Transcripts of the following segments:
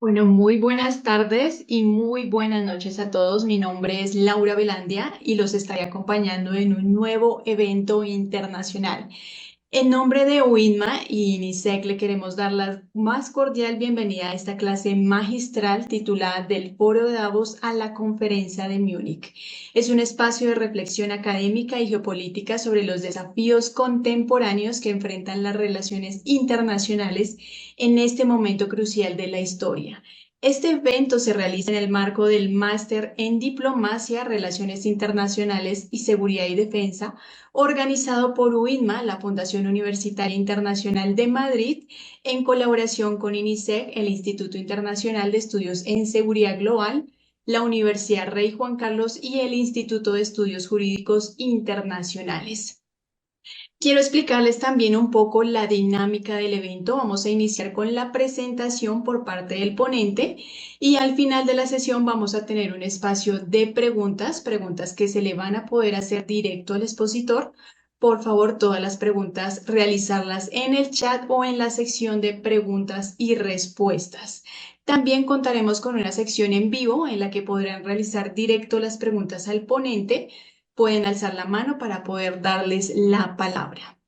Bueno, muy buenas tardes y muy buenas noches a todos. Mi nombre es Laura Velandia y los estaré acompañando en un nuevo evento internacional. En nombre de UINMA y INISEC le queremos dar la más cordial bienvenida a esta clase magistral titulada Del Foro de Davos a la Conferencia de Múnich. Es un espacio de reflexión académica y geopolítica sobre los desafíos contemporáneos que enfrentan las relaciones internacionales en este momento crucial de la historia. Este evento se realiza en el marco del Máster en Diplomacia, Relaciones Internacionales y Seguridad y Defensa, organizado por UINMA, la Fundación Universitaria Internacional de Madrid, en colaboración con INISEC, el Instituto Internacional de Estudios en Seguridad Global, la Universidad Rey Juan Carlos y el Instituto de Estudios Jurídicos Internacionales. Quiero explicarles también un poco la dinámica del evento. Vamos a iniciar con la presentación por parte del ponente y al final de la sesión vamos a tener un espacio de preguntas, preguntas que se le van a poder hacer directo al expositor. Por favor, todas las preguntas realizarlas en el chat o en la sección de preguntas y respuestas. También contaremos con una sección en vivo en la que podrán realizar directo las preguntas al ponente. Pueden alzar la mano para poder darles la palabra.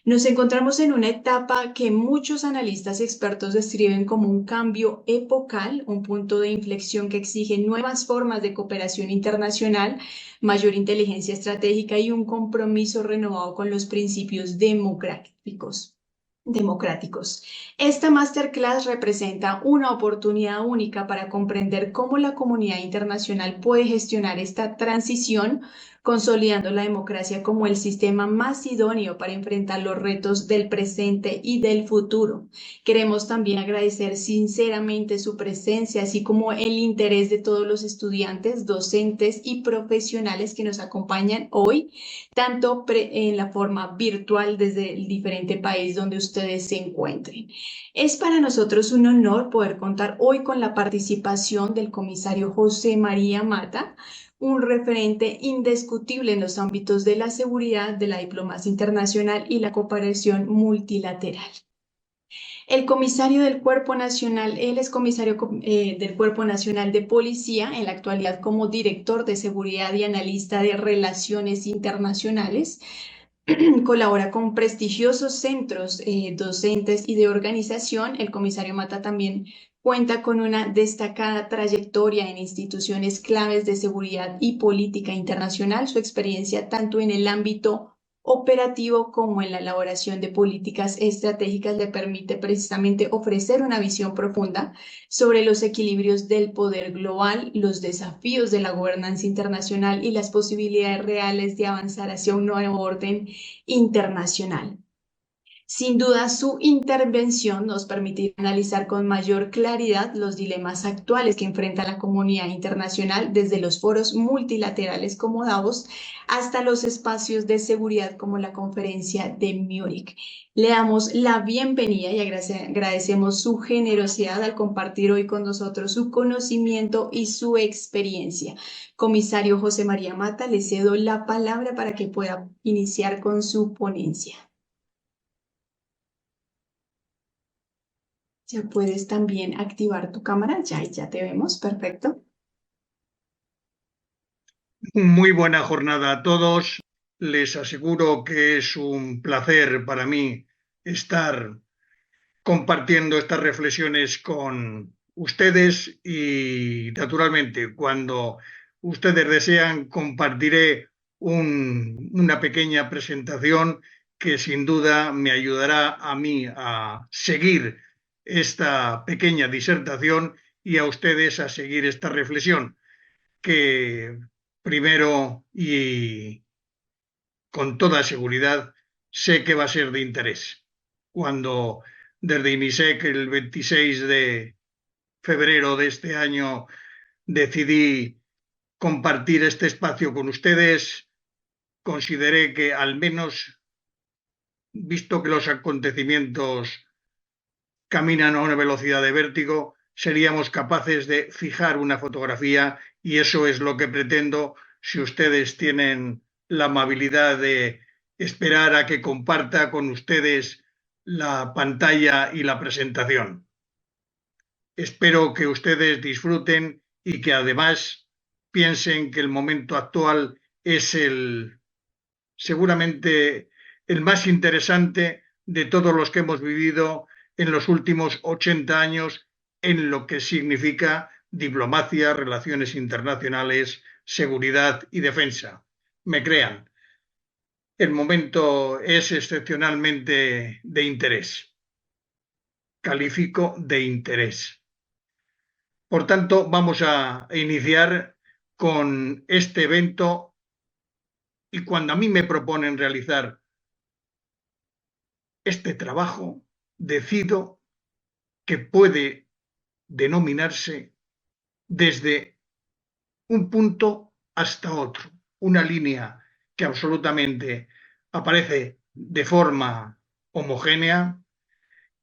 Nos encontramos en una etapa que muchos analistas y expertos describen como un cambio epocal, un punto de inflexión que exige nuevas formas de cooperación internacional, mayor inteligencia estratégica y un compromiso renovado con los principios democráticos. Esta masterclass representa una oportunidad única para comprender cómo la comunidad internacional puede gestionar esta transición, consolidando la democracia como el sistema más idóneo para enfrentar los retos del presente y del futuro. Queremos también agradecer sinceramente su presencia, así como el interés de todos los estudiantes, docentes y profesionales que nos acompañan hoy, tanto en la forma virtual desde el diferente país donde ustedes se encuentren. Es para nosotros un honor poder contar hoy con la participación del comisario José María Mata, un referente indiscutible en los ámbitos de la seguridad, de la diplomacia internacional y la cooperación multilateral. El comisario del Cuerpo Nacional, él es comisario del Cuerpo Nacional de Policía, en la actualidad como director de seguridad y analista de relaciones internacionales. Colabora con prestigiosos centros docentes y de organización. El comisario Mata también cuenta con una destacada trayectoria en instituciones claves de seguridad y política internacional. Su experiencia tanto en el ámbito operativo como en la elaboración de políticas estratégicas le permite precisamente ofrecer una visión profunda sobre los equilibrios del poder global, los desafíos de la gobernanza internacional y las posibilidades reales de avanzar hacia un nuevo orden internacional. Sin duda, su intervención nos permitirá analizar con mayor claridad los dilemas actuales que enfrenta la comunidad internacional, desde los foros multilaterales como Davos hasta los espacios de seguridad como la Conferencia de Múnich. Le damos la bienvenida y agradecemos su generosidad al compartir hoy con nosotros su conocimiento y su experiencia. Comisario José María Mata, le cedo la palabra para que pueda iniciar con su ponencia. Ya puedes también activar tu cámara, ya te vemos, perfecto. Muy buena jornada a todos. Les aseguro que es un placer para mí estar compartiendo estas reflexiones con ustedes y, naturalmente, cuando ustedes desean, compartiré una pequeña presentación que sin duda me ayudará a mí a seguir esta pequeña disertación y a ustedes a seguir esta reflexión que primero y con toda seguridad sé que va a ser de interés. Cuando desde INISEC el 26 de febrero de este año decidí compartir este espacio con ustedes, consideré que al menos, visto que los acontecimientos caminan a una velocidad de vértigo, seríamos capaces de fijar una fotografía y eso es lo que pretendo si ustedes tienen la amabilidad de esperar a que comparta con ustedes la pantalla y la presentación. Espero que ustedes disfruten y que además piensen que el momento actual es seguramente el más interesante de todos los que hemos vivido en los últimos 80 años en lo que significa diplomacia, relaciones internacionales, seguridad y defensa. Me crean, el momento es excepcionalmente de interés. Califico de interés. Por tanto, vamos a iniciar con este evento y cuando a mí me proponen realizar este trabajo, decido que puede denominarse desde un punto hasta otro, una línea que absolutamente aparece de forma homogénea,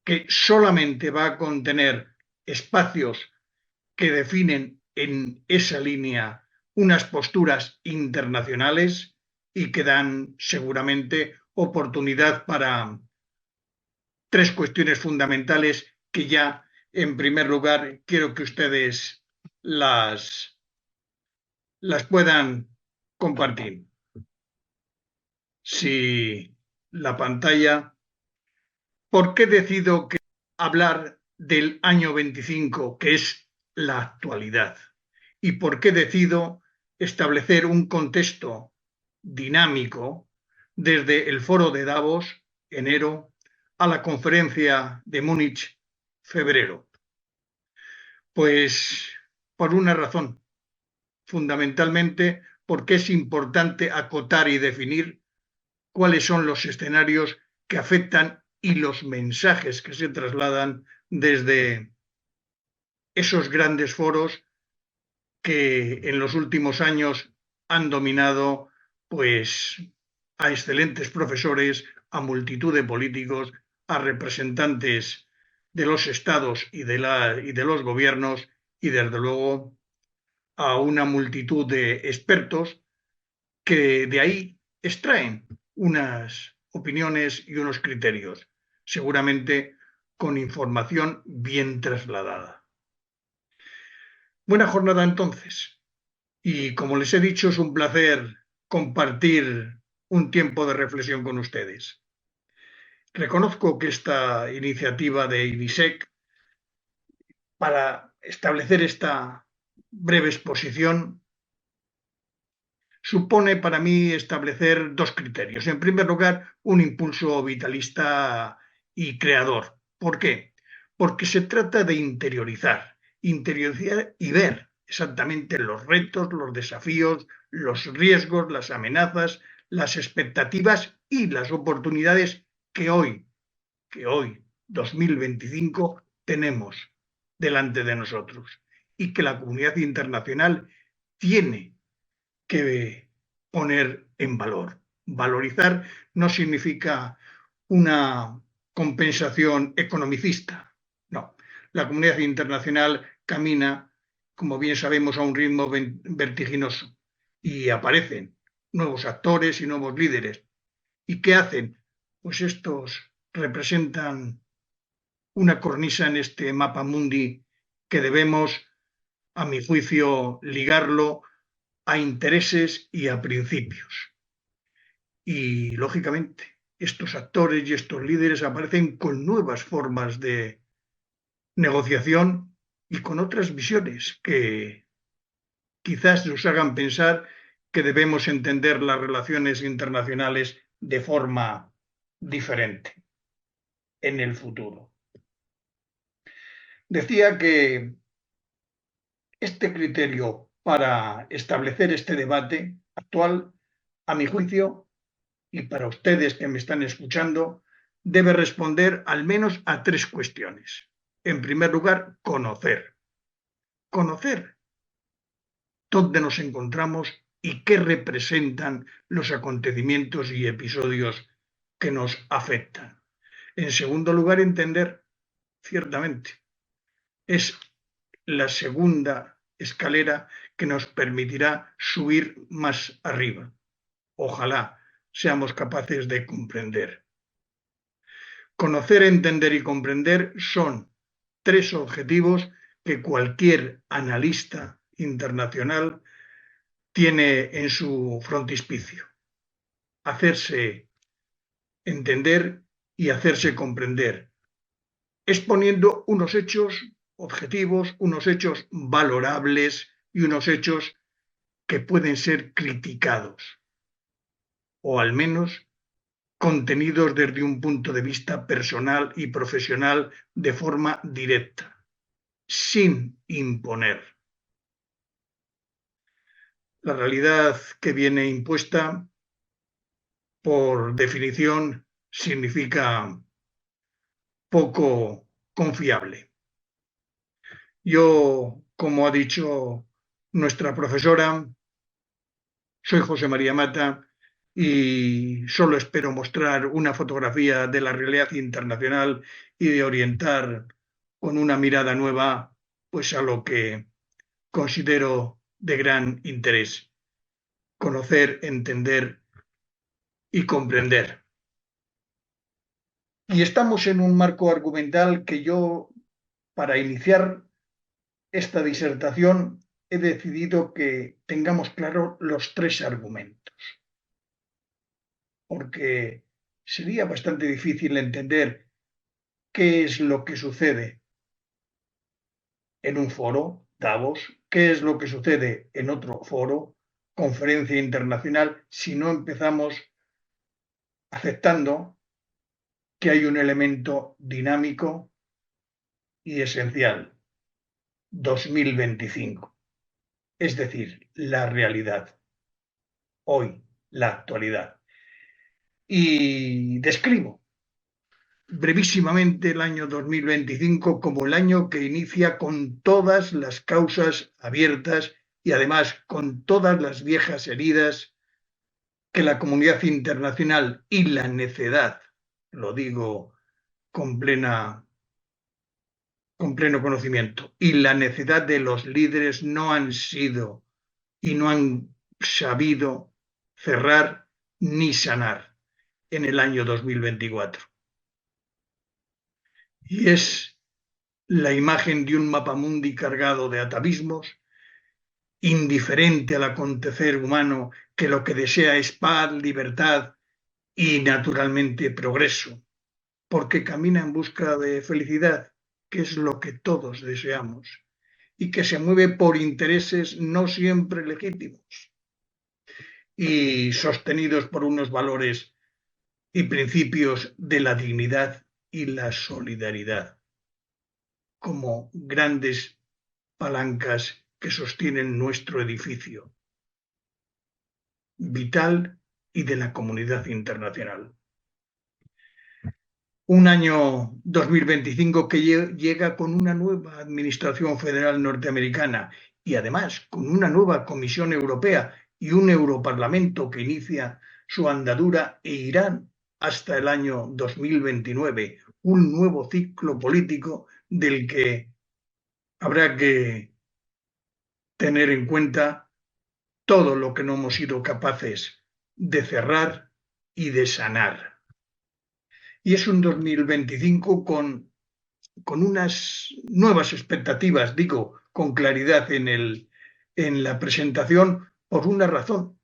que solamente va a contener espacios que definen en esa línea unas posturas internacionales y que dan seguramente oportunidad para tres cuestiones fundamentales que ya, en primer lugar, quiero que ustedes las puedan compartir. Si la pantalla, ¿por qué decido hablar del año 25, que es la actualidad? ¿Y por qué decido establecer un contexto dinámico desde el foro de Davos, enero, a la conferencia de Múnich, febrero? Pues por una razón, fundamentalmente porque es importante acotar y definir cuáles son los escenarios que afectan y los mensajes que se trasladan desde esos grandes foros que en los últimos años han dominado pues a excelentes profesores, a multitud de políticos, a representantes de los estados y de los gobiernos y desde luego a una multitud de expertos que de ahí extraen unas opiniones y unos criterios, seguramente con información bien trasladada. Buena jornada entonces. Y como les he dicho, es un placer compartir un tiempo de reflexión con ustedes. Reconozco que esta iniciativa de IBISEC para establecer esta breve exposición supone para mí establecer dos criterios. En primer lugar, un impulso vitalista y creador. ¿Por qué? Porque se trata de interiorizar y ver exactamente los retos, los desafíos, los riesgos, las amenazas, las expectativas y las oportunidades que hoy, 2025, tenemos delante de nosotros y que la comunidad internacional tiene que poner en valor. Valorizar no significa una compensación economicista, no. La comunidad internacional camina, como bien sabemos, a un ritmo vertiginoso y aparecen nuevos actores y nuevos líderes. ¿Y qué hacen? Pues estos representan una cornisa en este mapa mundi que debemos, a mi juicio, ligarlo a intereses y a principios. Y, lógicamente, estos actores y estos líderes aparecen con nuevas formas de negociación y con otras visiones que quizás nos hagan pensar que debemos entender las relaciones internacionales de forma diferente en el futuro. Decía que este criterio para establecer este debate actual, a mi juicio, y para ustedes que me están escuchando, debe responder al menos a tres cuestiones. En primer lugar, conocer. Conocer dónde nos encontramos y qué representan los acontecimientos y episodios que nos afectan. En segundo lugar, entender, ciertamente, es la segunda escalera que nos permitirá subir más arriba. Ojalá seamos capaces de comprender. Conocer, entender y comprender son tres objetivos que cualquier analista internacional tiene en su frontispicio: hacerse entender y hacerse comprender, exponiendo unos hechos objetivos, unos hechos valorables y unos hechos que pueden ser criticados, o al menos contenidos desde un punto de vista personal y profesional de forma directa, sin imponer. La realidad que viene impuesta, por definición, significa poco confiable. Yo, como ha dicho nuestra profesora, soy José María Mata y solo espero mostrar una fotografía de la realidad internacional y de orientar con una mirada nueva, pues a lo que considero de gran interés: conocer, entender y comprender. Y estamos en un marco argumental que yo, para iniciar esta disertación, he decidido que tengamos claro los tres argumentos, porque sería bastante difícil entender qué es lo que sucede en un foro, Davos, qué es lo que sucede en otro foro, conferencia internacional, si no empezamos aceptando que hay un elemento dinámico y esencial: 2025, es decir, la realidad, hoy, la actualidad. Y describo brevísimamente el año 2025 como el año que inicia con todas las causas abiertas y además con todas las viejas heridas que la comunidad internacional y la necedad, lo digo con pleno conocimiento, y la necedad de los líderes no han sido y no han sabido cerrar ni sanar en el año 2024. Y es la imagen de un mapamundi cargado de atavismos, indiferente al acontecer humano, que lo que desea es paz, libertad y, naturalmente, progreso, porque camina en busca de felicidad, que es lo que todos deseamos, y que se mueve por intereses no siempre legítimos y sostenidos por unos valores y principios de la dignidad y la solidaridad como grandes palancas que sostienen nuestro edificio vital y de la comunidad internacional. Un año 2025 que llega con una nueva administración federal norteamericana y además con una nueva Comisión Europea y un Europarlamento que inicia su andadura e irán hasta el año 2029, un nuevo ciclo político del que habrá que tener en cuenta todo lo que no hemos sido capaces de cerrar y de sanar. Y es un 2025 con unas nuevas expectativas, digo con claridad en la presentación, por una razón,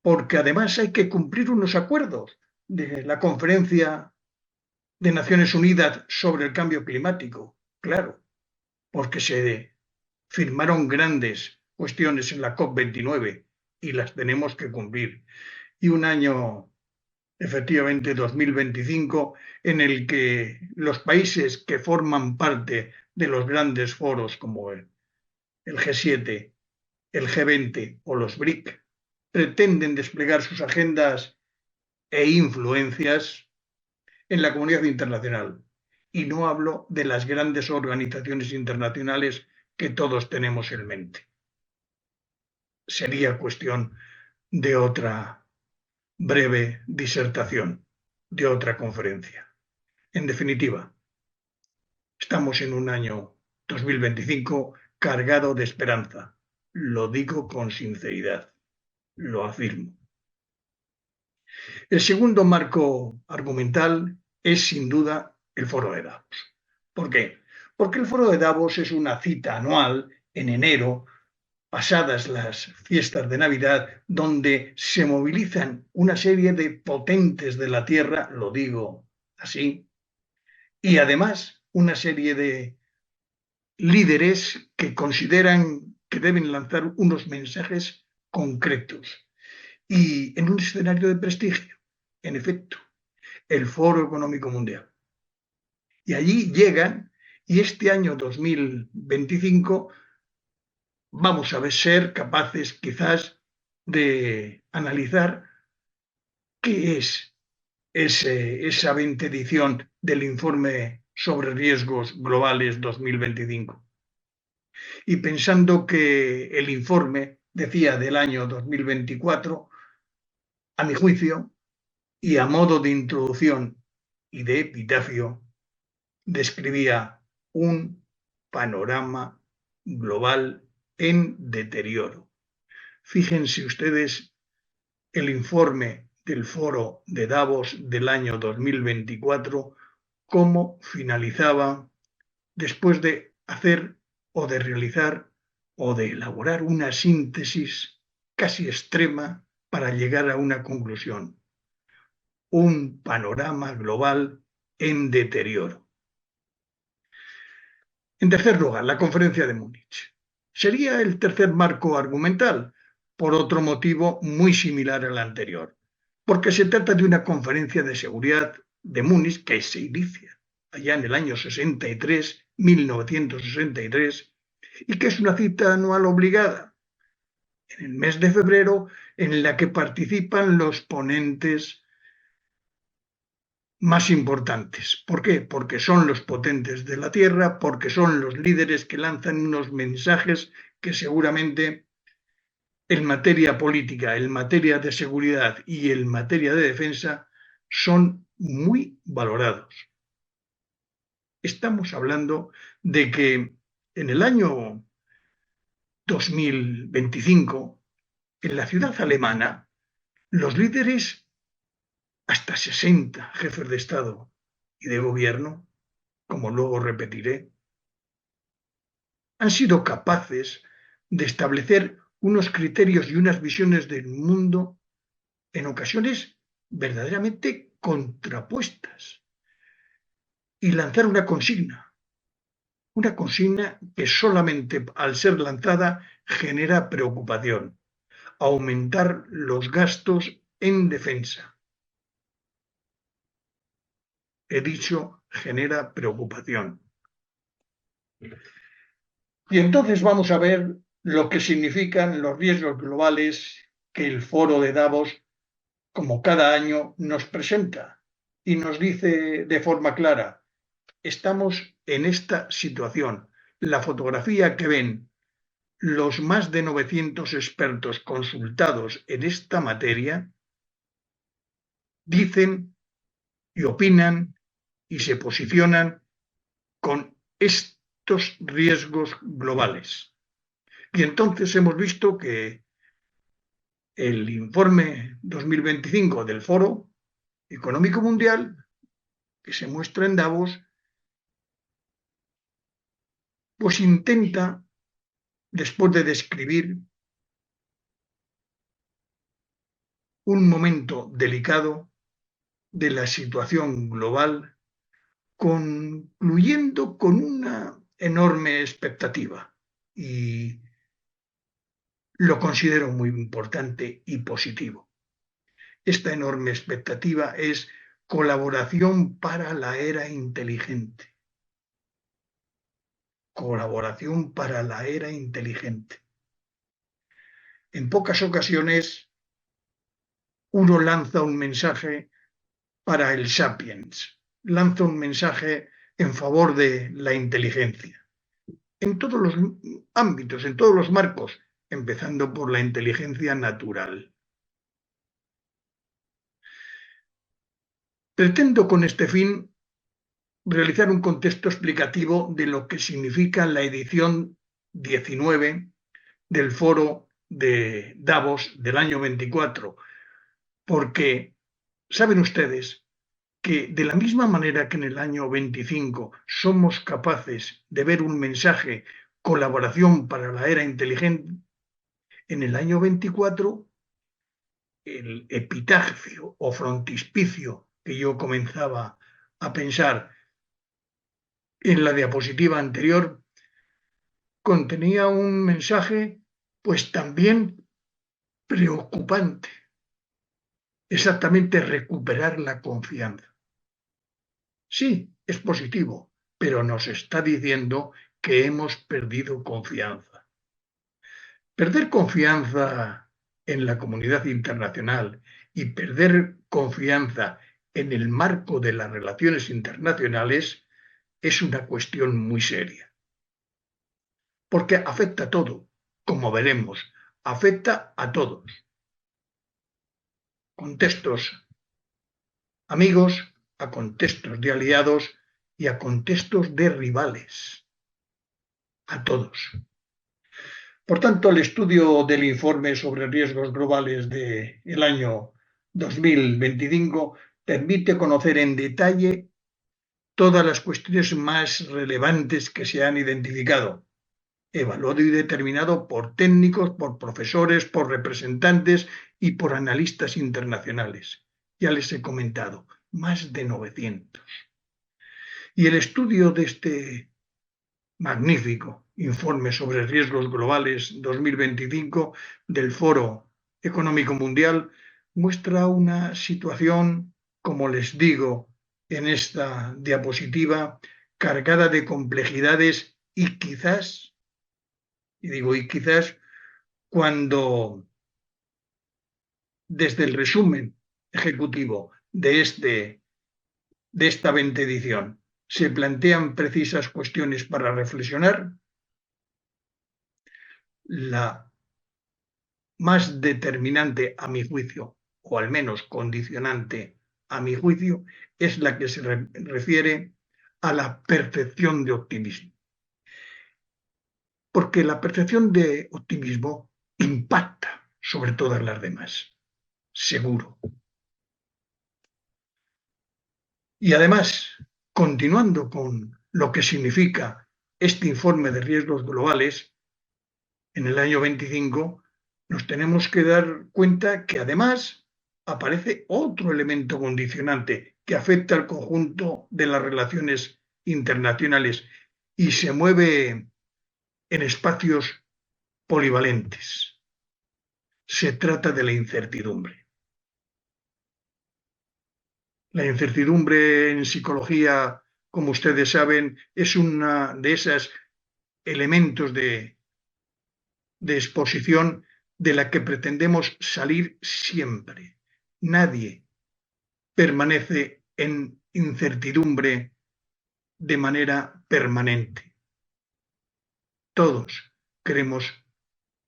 porque además hay que cumplir unos acuerdos de la Conferencia de Naciones Unidas sobre el Cambio Climático, claro, porque se firmaron grandes cuestiones en la COP29 y las tenemos que cumplir. Y un año, efectivamente, 2025, en el que los países que forman parte de los grandes foros como el G7, el G20 o los BRIC pretenden desplegar sus agendas e influencias en la comunidad internacional. Y no hablo de las grandes organizaciones internacionales que todos tenemos en mente. Sería cuestión de otra breve disertación, de otra conferencia. En definitiva, estamos en un año 2025 cargado de esperanza. Lo digo con sinceridad, lo afirmo. El segundo marco argumental es, sin duda, el Foro de Davos. ¿Por qué? Porque el foro de Davos es una cita anual en enero, pasadas las fiestas de Navidad, donde se movilizan una serie de potentes de la Tierra, lo digo así, y además una serie de líderes que consideran que deben lanzar unos mensajes concretos y en un escenario de prestigio, en efecto, el Foro Económico Mundial. Y allí llegan y este año 2025 vamos a ser capaces quizás de analizar qué es esa 20 edición del informe sobre riesgos globales 2025. Y pensando que el informe decía del año 2024, a mi juicio, y a modo de introducción y de epitafio, describía un panorama global en deterioro. Fíjense ustedes el informe del Foro de Davos del año 2024, cómo finalizaba después de hacer o de realizar o de elaborar una síntesis casi extrema para llegar a una conclusión. Un panorama global en deterioro. En tercer lugar, la conferencia de Múnich. Sería el tercer marco argumental, por otro motivo muy similar al anterior, porque se trata de una conferencia de seguridad de Múnich que se inicia allá en el año 63, 1963, y que es una cita anual obligada en el mes de febrero en la que participan los ponentes más importantes. ¿Por qué? Porque son los potentes de la Tierra, porque son los líderes que lanzan unos mensajes que seguramente en materia política, en materia de seguridad y en materia de defensa son muy valorados. Estamos hablando de que en el año 2025, en la ciudad alemana, los líderes, hasta 60 jefes de Estado y de gobierno, como luego repetiré, han sido capaces de establecer unos criterios y unas visiones del mundo en ocasiones verdaderamente contrapuestas y lanzar una consigna que solamente al ser lanzada genera preocupación, aumentar los gastos en defensa. He dicho, genera preocupación. Y entonces vamos a ver lo que significan los riesgos globales que el Foro de Davos, como cada año, nos presenta y nos dice de forma clara, estamos en esta situación. La fotografía que ven los más de 900 expertos consultados en esta materia dicen y opinan y se posicionan con estos riesgos globales. Y entonces hemos visto que el informe 2025 del Foro Económico Mundial, que se muestra en Davos, pues intenta, después de describir un momento delicado de la situación global, concluyendo con una enorme expectativa. Y lo considero muy importante y positivo. Esta enorme expectativa es colaboración para la era inteligente. Colaboración para la era inteligente. En pocas ocasiones uno lanza un mensaje para el sapiens, lanza un mensaje en favor de la inteligencia. En todos los ámbitos, en todos los marcos, empezando por la inteligencia natural. Pretendo con este fin realizar un contexto explicativo de lo que significa la edición 19 del Foro de Davos del año 24, porque saben ustedes que de la misma manera que en el año 25 somos capaces de ver un mensaje, colaboración para la era inteligente, en el año 24 el epitafio o frontispicio que yo comenzaba a pensar en la diapositiva anterior contenía un mensaje pues también preocupante, exactamente recuperar la confianza. Sí, es positivo, pero nos está diciendo que hemos perdido confianza. Perder confianza en la comunidad internacional y perder confianza en el marco de las relaciones internacionales es una cuestión muy seria, porque afecta a todo, como veremos, afecta a todos. Contextos amigos, a contextos de aliados y a contextos de rivales, a todos. Por tanto, el estudio del informe sobre riesgos globales del año 2025 permite conocer en detalle todas las cuestiones más relevantes que se han identificado, evaluado y determinado por técnicos, por profesores, por representantes y por analistas internacionales. Ya les he comentado, más de 900. Y el estudio de este magnífico informe sobre riesgos globales 2025 del Foro Económico Mundial muestra una situación, como les digo en esta diapositiva, cargada de complejidades y quizás, y digo y quizás, cuando desde el resumen ejecutivo de esta 20 edición se plantean precisas cuestiones para reflexionar, la más determinante a mi juicio, o al menos condicionante a mi juicio, es la que se refiere a la percepción de optimismo. Porque la percepción de optimismo impacta sobre todas las demás, seguro. Y además, continuando con lo que significa este informe de riesgos globales, en el año 25 nos tenemos que dar cuenta que además aparece otro elemento condicionante que afecta al conjunto de las relaciones internacionales y se mueve en espacios polivalentes. Se trata de la incertidumbre. La incertidumbre en psicología, como ustedes saben, es uno de esos elementos de exposición de la que pretendemos salir siempre. Nadie permanece en incertidumbre de manera permanente. Todos queremos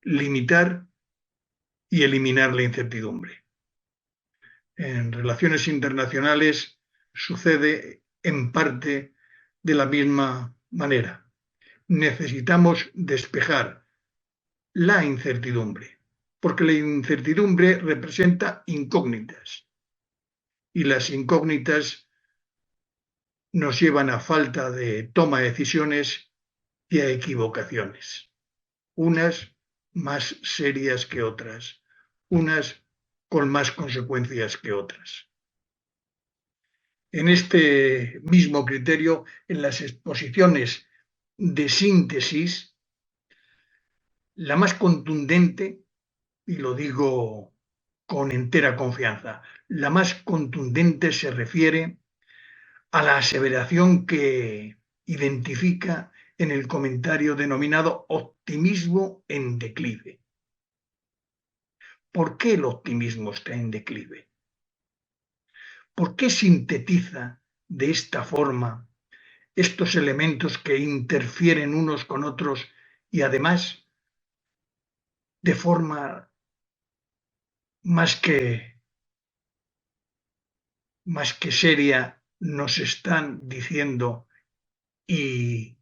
limitar y eliminar la incertidumbre. En relaciones internacionales sucede en parte de la misma manera. Necesitamos despejar la incertidumbre, porque la incertidumbre representa incógnitas y las incógnitas nos llevan a falta de toma de decisiones y a equivocaciones, unas más serias que otras, unas con más consecuencias que otras. En este mismo criterio, en las exposiciones de síntesis, la más contundente, y lo digo con entera confianza, la más contundente se refiere a la aseveración que identifica en el comentario denominado optimismo en declive. ¿Por qué el optimismo está en declive? ¿Por qué sintetiza de esta forma estos elementos que interfieren unos con otros y además de forma más que seria nos están diciendo, y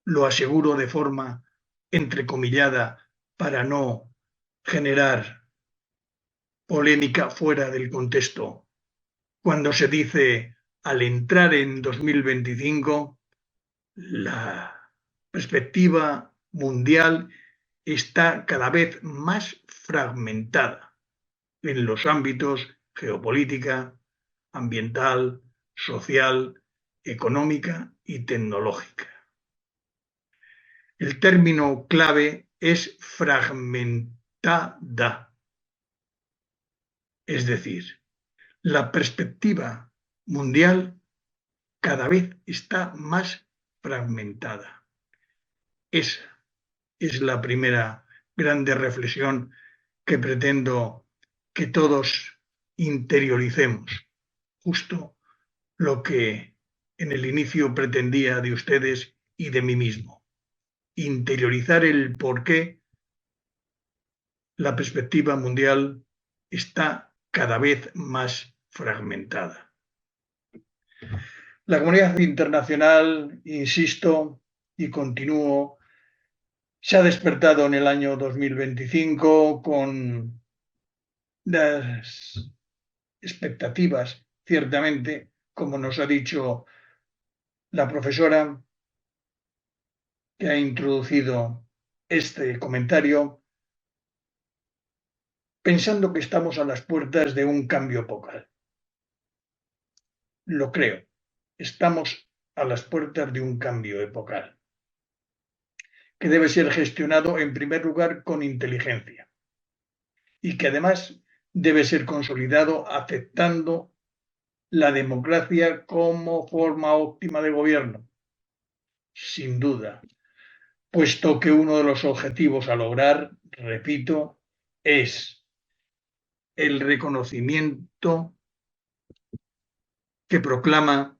lo aseguro de forma entrecomillada para no generar polémica fuera del contexto, cuando se dice al entrar en 2025, la perspectiva mundial está cada vez más fragmentada en los ámbitos geopolítica, ambiental, social, económica y tecnológica. El término clave es fragmentada, es decir, la perspectiva mundial cada vez está más fragmentada. Esa es la primera grande reflexión que pretendo que todos interioricemos, justo lo que en el inicio pretendía de ustedes y de mí mismo, interiorizar el por qué la perspectiva mundial está cada vez más fragmentada. La comunidad internacional, insisto y continúo, se ha despertado en el año 2025 con las expectativas, ciertamente, como nos ha dicho la profesora que ha introducido este comentario, pensando que estamos a las puertas de un cambio epocal. Lo creo, estamos a las puertas de un cambio epocal, que debe ser gestionado en primer lugar con inteligencia y que además debe ser consolidado aceptando la democracia como forma óptima de gobierno, sin duda, puesto que uno de los objetivos a lograr, repito, es el reconocimiento que proclama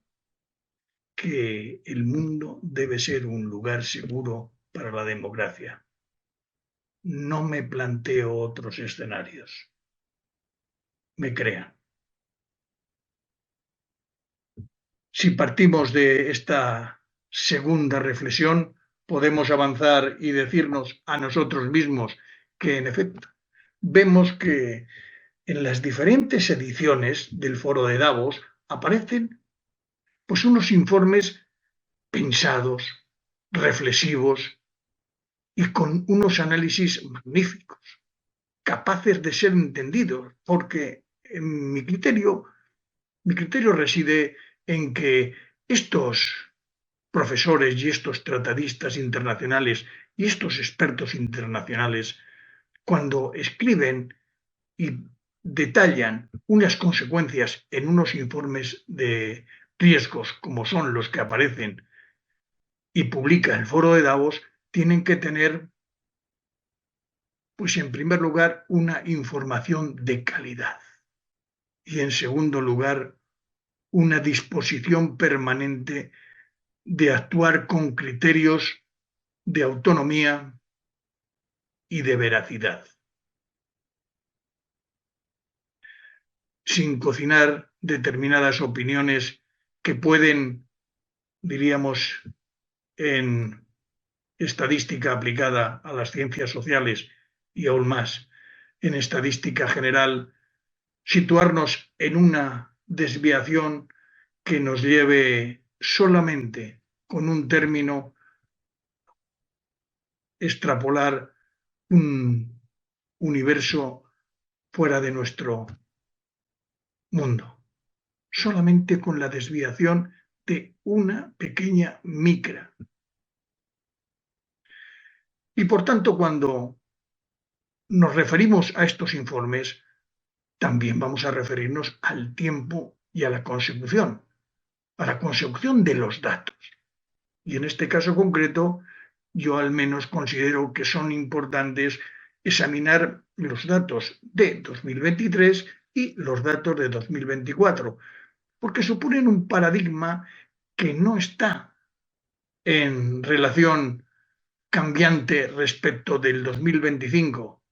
que el mundo debe ser un lugar seguro para la democracia. No me planteo otros escenarios. Me crean. Si partimos de esta segunda reflexión, podemos avanzar y decirnos a nosotros mismos que, en efecto, vemos que en las diferentes ediciones del Foro de Davos aparecen pues unos informes pensados, reflexivos y con unos análisis magníficos, capaces de ser entendidos, porque en mi criterio reside en que estos profesores y estos tratadistas internacionales y estos expertos internacionales, cuando escriben y detallan unas consecuencias en unos informes de riesgos como son los que aparecen y publica el Foro de Davos, tienen que tener, pues en primer lugar, una información de calidad y en segundo lugar, una disposición permanente de actuar con criterios de autonomía y de veracidad, sin cocinar determinadas opiniones que pueden, diríamos, en estadística aplicada a las ciencias sociales y aún más en estadística general, situarnos en una desviación que nos lleve solamente con un término extrapolar un universo fuera de nuestro mundo, solamente con la desviación de una pequeña micra. Y por tanto, cuando nos referimos a estos informes, también vamos a referirnos al tiempo y a la consecución de los datos. Y en este caso concreto, yo al menos considero que son importantes examinar los datos de 2023 y los datos de 2024, porque suponen un paradigma que no está en relación cambiante respecto del 2025,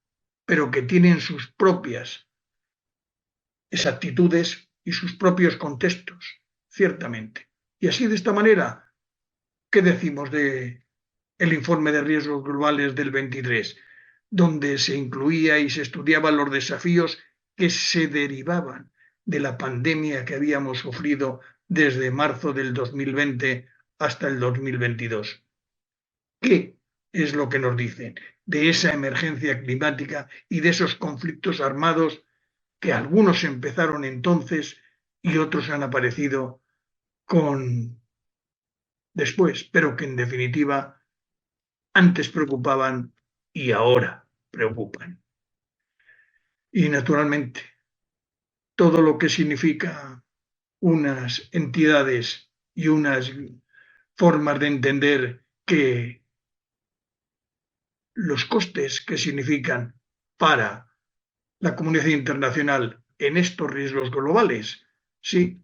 pero que tienen sus propias exactitudes y sus propios contextos, ciertamente. Y así, de esta manera, ¿qué decimos del informe de riesgos globales del 23? Donde se incluía y se estudiaban los desafíos que se derivaban de la pandemia que habíamos sufrido desde marzo del 2020 hasta el 2022. ¿Qué es lo que nos dicen de esa emergencia climática y de esos conflictos armados que algunos empezaron entonces y otros han aparecido con después, pero que en definitiva antes preocupaban y ahora preocupan? Y naturalmente, todo lo que significa unas entidades y unas formas de entender que los costes que significan para la comunidad internacional en estos riesgos globales, sí,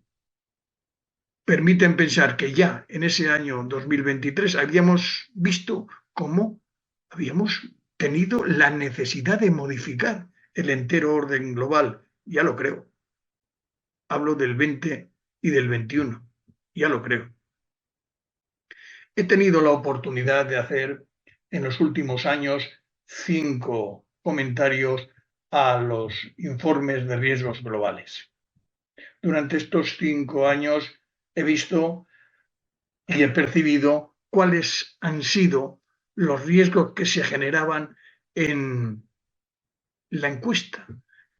permiten pensar que ya en ese año 2023 habíamos visto cómo habíamos tenido la necesidad de modificar el entero orden global. Ya lo creo. Hablo del 20 y del 21. Ya lo creo. He tenido la oportunidad de hacer en los últimos años 5 comentarios a los informes de riesgos globales. Durante estos 5 años he visto y he percibido cuáles han sido los riesgos que se generaban en la encuesta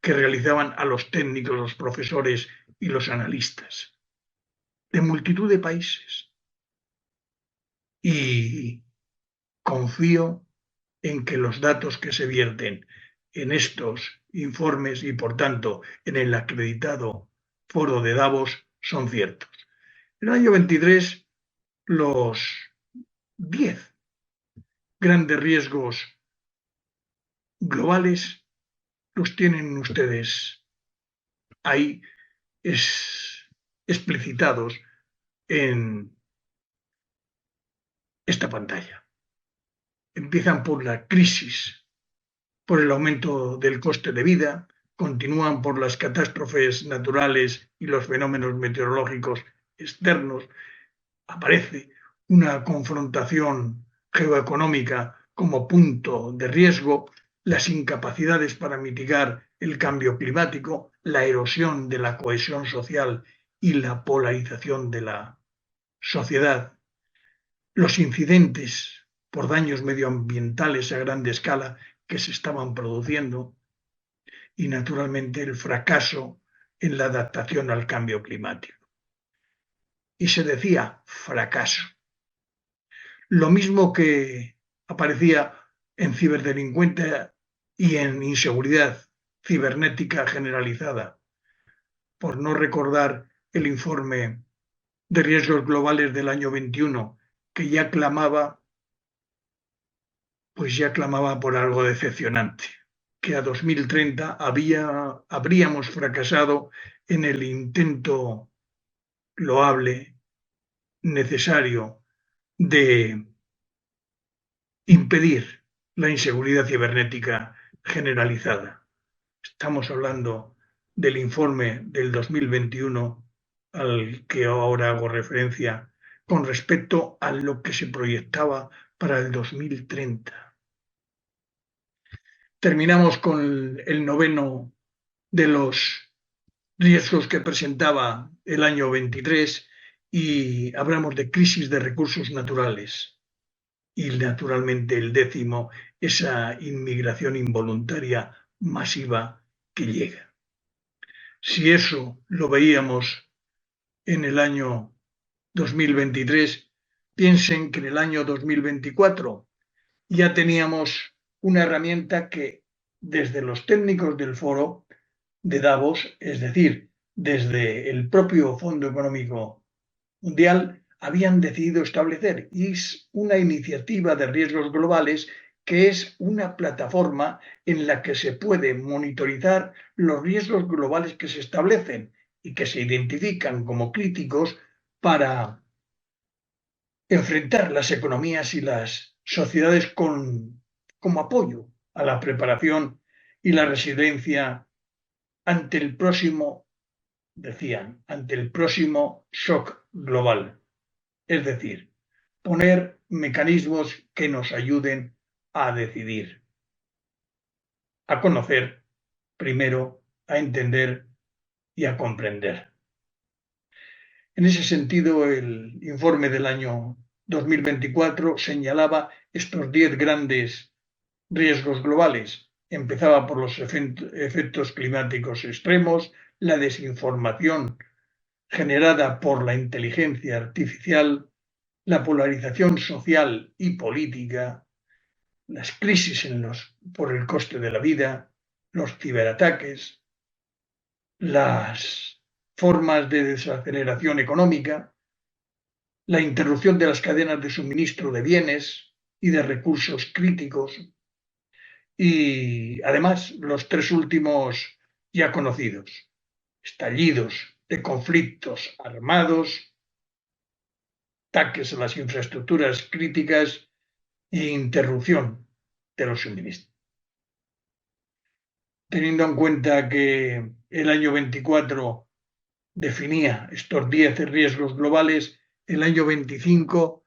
que realizaban a los técnicos, los profesores y los analistas de multitud de países. Y confío en que los datos que se vierten en estos informes y, por tanto, en el acreditado foro de Davos son ciertos. En el año 23, los 10 grandes riesgos globales los tienen ustedes ahí explicitados en esta pantalla. Empiezan por la crisis, por el aumento del coste de vida, continúan por las catástrofes naturales y los fenómenos meteorológicos externos. Aparece una confrontación geoeconómica como punto de riesgo, las incapacidades para mitigar el cambio climático, la erosión de la cohesión social y la polarización de la sociedad, los incidentes por daños medioambientales a gran escala que se estaban produciendo y, naturalmente, el fracaso en la adaptación al cambio climático. Y se decía fracaso. Lo mismo que aparecía en ciberdelincuencia y en inseguridad cibernética generalizada, por no recordar el informe de riesgos globales del año 21, que ya clamaba por algo decepcionante, que a 2030 habríamos fracasado en el intento loable, necesario, de impedir la inseguridad cibernética generalizada. Estamos hablando del informe del 2021 al que ahora hago referencia con respecto a lo que se proyectaba para el 2030. Terminamos con el noveno de los riesgos que presentaba el año 23 y hablamos de crisis de recursos naturales. Y naturalmente el décimo, esa inmigración involuntaria masiva que llega. Si eso lo veíamos en el año 2023, piensen que en el año 2024 ya teníamos una herramienta que desde los técnicos del foro de Davos, es decir, desde el propio Fondo Económico Mundial, habían decidido establecer, y es una iniciativa de riesgos globales que es una plataforma en la que se puede monitorizar los riesgos globales que se establecen y que se identifican como críticos para enfrentar las economías y las sociedades como apoyo a la preparación y la resiliencia ante el próximo, decían, ante el próximo shock global. Es decir, poner mecanismos que nos ayuden a decidir, a conocer primero, a entender y a comprender. En ese sentido, el informe del año 2024 señalaba estos 10 grandes riesgos globales. Empezaba por los efectos climáticos extremos, la desinformación generada por la inteligencia artificial, la polarización social y política, las crisis por el coste de la vida, los ciberataques, las formas de desaceleración económica, la interrupción de las cadenas de suministro de bienes y de recursos críticos y además los tres últimos ya conocidos, estallidos de conflictos armados, ataques a las infraestructuras críticas e interrupción de los suministros. Teniendo en cuenta que el año 24 definía estos 10 riesgos globales, el año 25,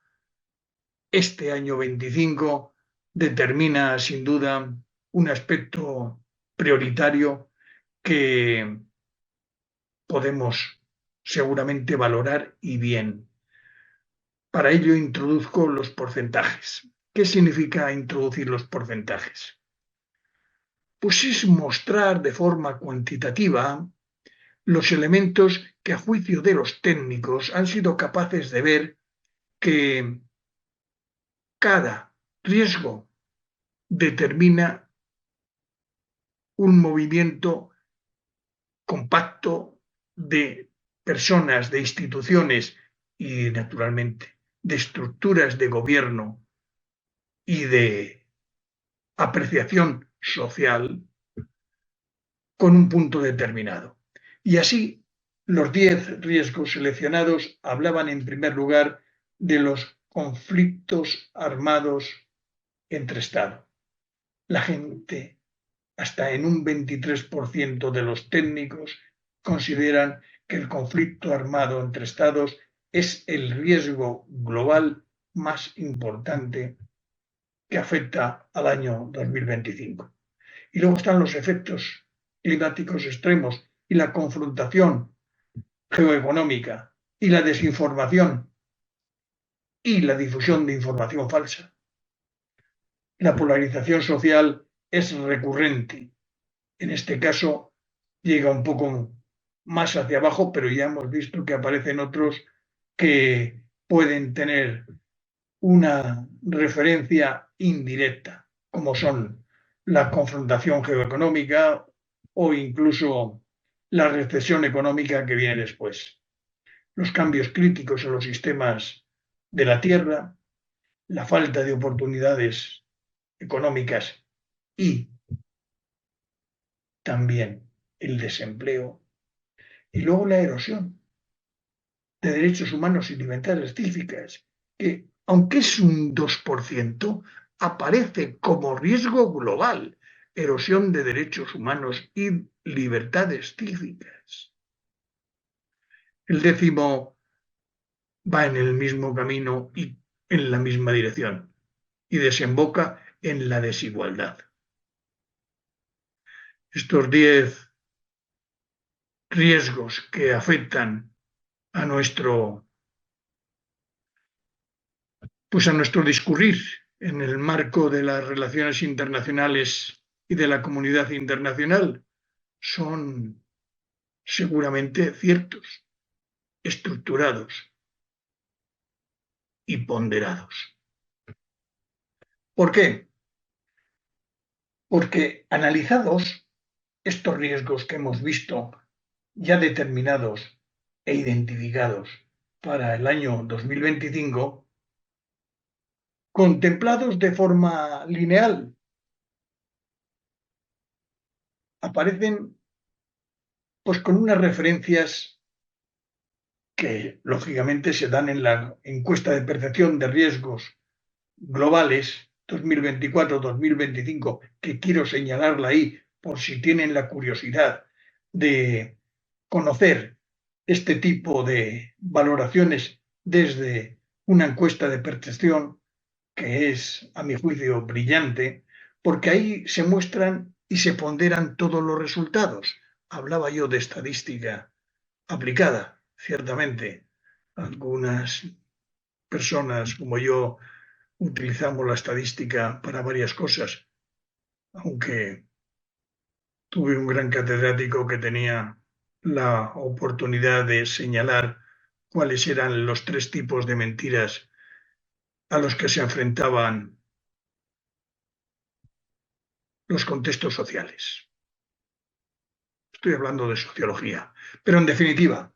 este año 25, determina sin duda un aspecto prioritario que podemos seguramente valorar y bien. Para ello introduzco los porcentajes. ¿Qué significa introducir los porcentajes? Pues es mostrar de forma cuantitativa los elementos que a juicio de los técnicos han sido capaces de ver que cada riesgo determina un movimiento compacto de personas, de instituciones y, naturalmente, de estructuras de gobierno y de apreciación social con un punto determinado. Y así, los 10 riesgos seleccionados hablaban en primer lugar de los conflictos armados entre Estados. La gente, hasta en un 23% de los técnicos, consideran que el conflicto armado entre Estados es el riesgo global más importante que afecta al año 2025. Y luego están los efectos climáticos extremos y la confrontación geoeconómica y la desinformación y la difusión de información falsa. La polarización social es recurrente. En este caso llega un poco más hacia abajo, pero ya hemos visto que aparecen otros que pueden tener una referencia indirecta, como son la confrontación geoeconómica o incluso la recesión económica que viene después, los cambios críticos en los sistemas de la Tierra, la falta de oportunidades económicas y también el desempleo, y luego la erosión de derechos humanos y libertades cívicas, que aunque es un 2%, aparece como riesgo global, erosión de derechos humanos y libertades cívicas. El 10º va en el mismo camino y en la misma dirección y desemboca en la desigualdad. Estos 10 riesgos que afectan a nuestro discurrir en el marco de las relaciones internacionales y de la comunidad internacional son seguramente ciertos, estructurados y ponderados. ¿Por qué? Porque analizados estos riesgos que hemos visto ya determinados e identificados para el año 2025, contemplados de forma lineal, aparecen pues con unas referencias que lógicamente se dan en la encuesta de percepción de riesgos globales 2024-2025, que quiero señalarla ahí por si tienen la curiosidad de conocer este tipo de valoraciones desde una encuesta de percepción que es, a mi juicio, brillante, porque ahí se muestran y se ponderan todos los resultados. Hablaba yo de estadística aplicada, ciertamente, Algunas personas como yo utilizamos la estadística para varias cosas, aunque tuve un gran catedrático que tenía la oportunidad de señalar cuáles eran los tres tipos de mentiras a los que se enfrentaban los contextos sociales. Estoy hablando de sociología. Pero en definitiva,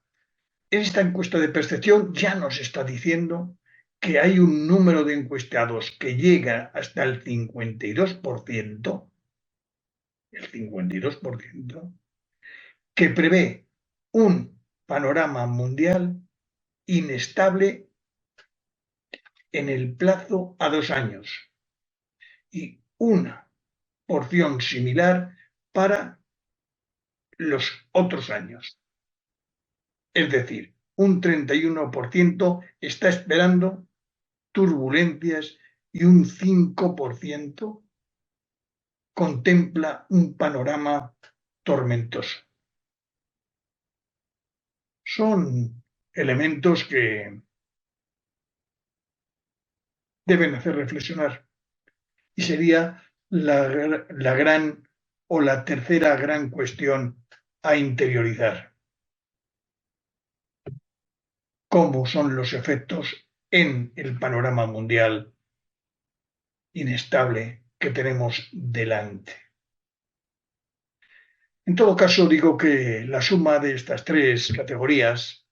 esta encuesta de percepción ya nos está diciendo que hay un número de encuestados que llega hasta el 52%, que prevé un panorama mundial inestable en el plazo a 2 años y una porción similar para los otros años. Es decir, un 31% está esperando turbulencias y un 5% contempla un panorama tormentoso. Son elementos que deben hacer reflexionar y sería la gran o la tercera gran cuestión a interiorizar. ¿Cómo son los efectos en el panorama mundial inestable que tenemos delante? En todo caso, digo que la suma de estas tres categorías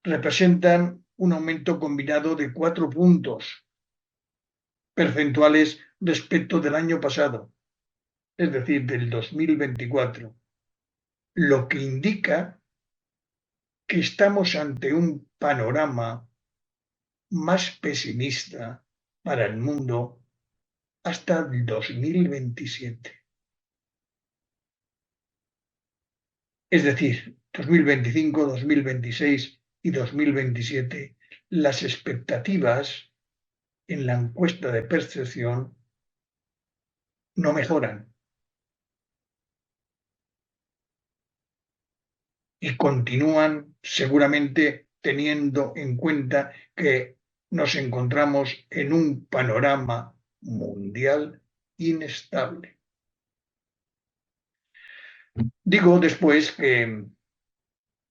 representan un aumento combinado de 4 puntos percentuales respecto del año pasado, es decir, del 2024, lo que indica que estamos ante un panorama más pesimista para el mundo hasta el 2027. Es decir, 2025, 2026 y 2027, las expectativas en la encuesta de percepción no mejoran y continúan seguramente teniendo en cuenta que nos encontramos en un panorama mundial inestable. Digo después que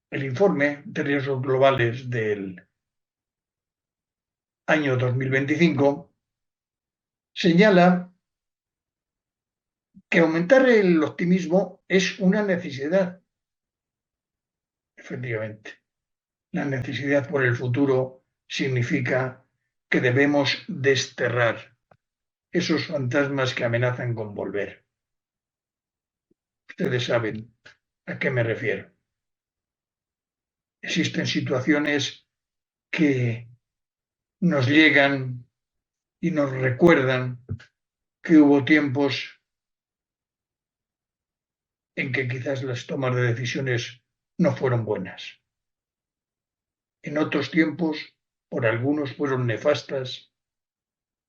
el informe de riesgos globales del año 2025 señala que aumentar el optimismo es una necesidad, efectivamente. La necesidad por el futuro significa que debemos desterrar esos fantasmas que amenazan con volver. Ustedes saben a qué me refiero. Existen situaciones que nos llegan y nos recuerdan que hubo tiempos en que quizás las tomas de decisiones no fueron buenas. En otros tiempos, por algunos fueron nefastas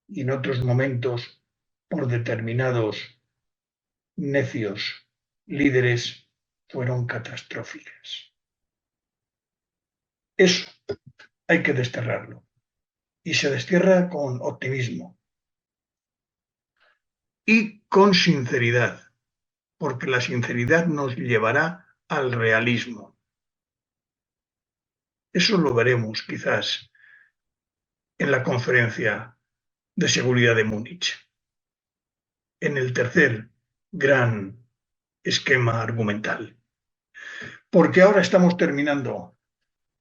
y en otros momentos, por determinados necios líderes, fueron catastróficas. Eso hay que desterrarlo. Y se destierra con optimismo y con sinceridad, porque la sinceridad nos llevará al realismo. Eso lo veremos quizás en la conferencia de seguridad de Múnich, en el tercer gran esquema argumental. Porque ahora estamos terminando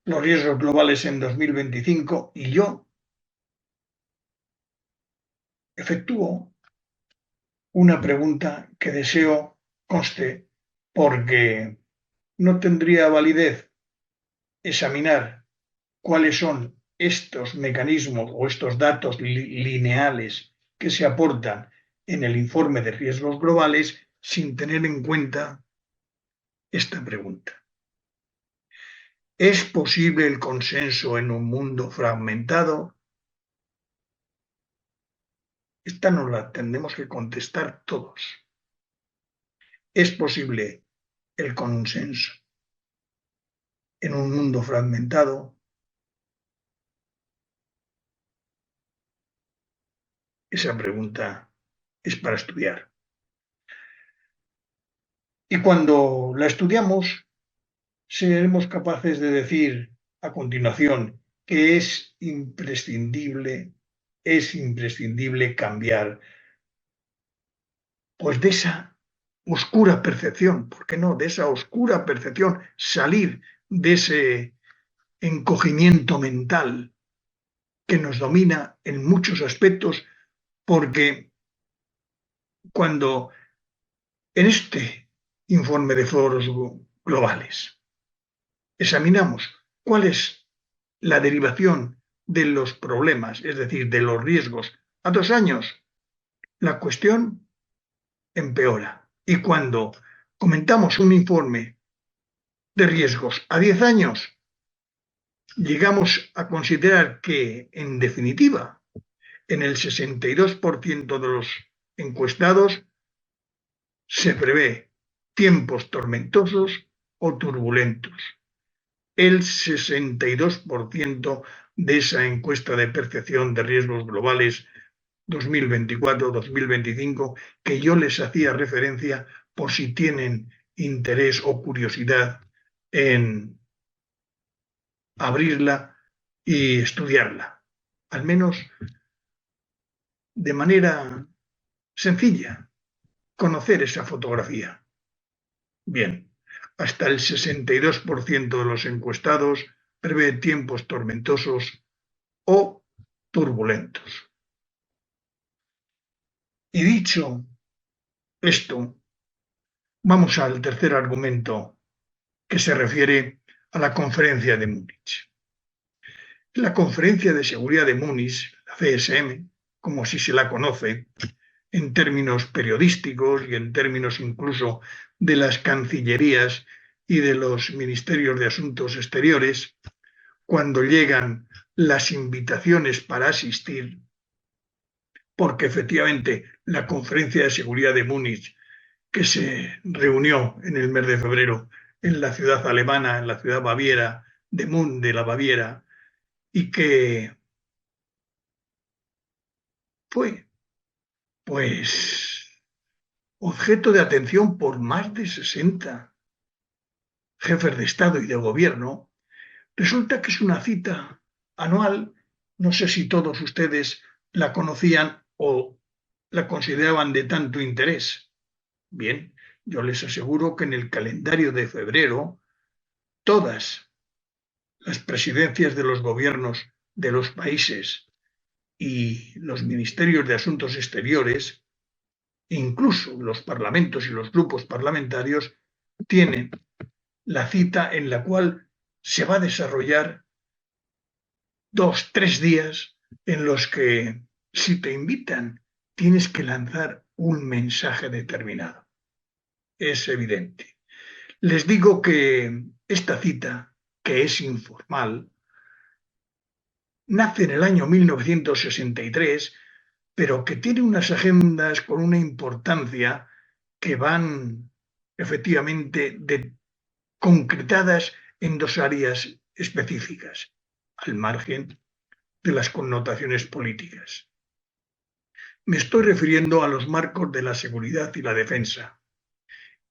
los riesgos globales en 2025 y yo efectúo una pregunta que deseo conste porque no tendría validez examinar cuáles son estos mecanismos o estos datos lineales que se aportan en el informe de riesgos globales sin tener en cuenta esta pregunta. ¿Es posible el consenso en un mundo fragmentado? Esta nos la tendremos que contestar todos. ¿Es posible el consenso en un mundo fragmentado? esa pregunta es para estudiar. Y cuando la estudiamos, seremos capaces de decir a continuación que es imprescindible cambiar, pues de esa oscura percepción, ¿por qué no? De esa oscura percepción, salir de ese encogimiento mental que nos domina en muchos aspectos, porque cuando en este informe de foros globales examinamos cuál es la derivación de los problemas, es decir, de los riesgos a 2 años, la cuestión empeora. Y cuando comentamos un informe de riesgos a 10 años, llegamos a considerar que, en definitiva, en el 62% de los encuestados se prevé tiempos tormentosos o turbulentos. El 62% de esa encuesta de percepción de riesgos globales 2024-2025, que yo les hacía referencia por si tienen interés o curiosidad en abrirla y estudiarla, al menos de manera sencilla, conocer esa fotografía. Bien, hasta el 62% de los encuestados prevé tiempos tormentosos o turbulentos. Y dicho esto, vamos al tercer argumento, que se refiere a la conferencia de Múnich. La conferencia de seguridad de Múnich, la CSM, como así se la conoce, en términos periodísticos y en términos incluso de las cancillerías y de los ministerios de Asuntos Exteriores, cuando llegan las invitaciones para asistir, porque efectivamente la conferencia de seguridad de Múnich, que se reunió en el mes de febrero en la ciudad alemana, en la ciudad baviera de Bonn de la Baviera, y que fue, pues, objeto de atención por más de 60 jefes de Estado y de Gobierno, resulta que es una cita anual. No sé si todos ustedes la conocían o la consideraban de tanto interés. Bien, yo les aseguro que en el calendario de febrero todas las presidencias de los gobiernos de los países y los ministerios de Asuntos Exteriores, incluso los parlamentos y los grupos parlamentarios, tienen la cita en la cual se va a desarrollar 2, 3 días en los que, si te invitan, tienes que lanzar un mensaje determinado. Es evidente. Les digo que esta cita, que es informal, nace en el año 1963, pero que tiene unas agendas con una importancia que van efectivamente concretadas en 2 áreas específicas, al margen de las connotaciones políticas. Me estoy refiriendo a los marcos de la seguridad y la defensa.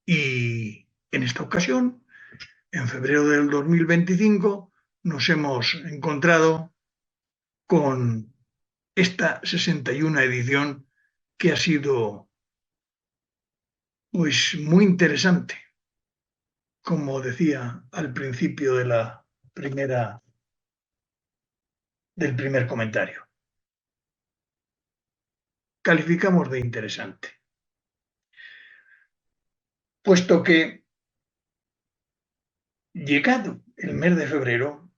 Y en esta ocasión, en febrero del 2025, nos hemos encontrado con esta 61 edición, que ha sido, pues, muy interesante, como decía al principio del primer comentario. Calificamos de interesante, puesto que, llegado el mes de febrero,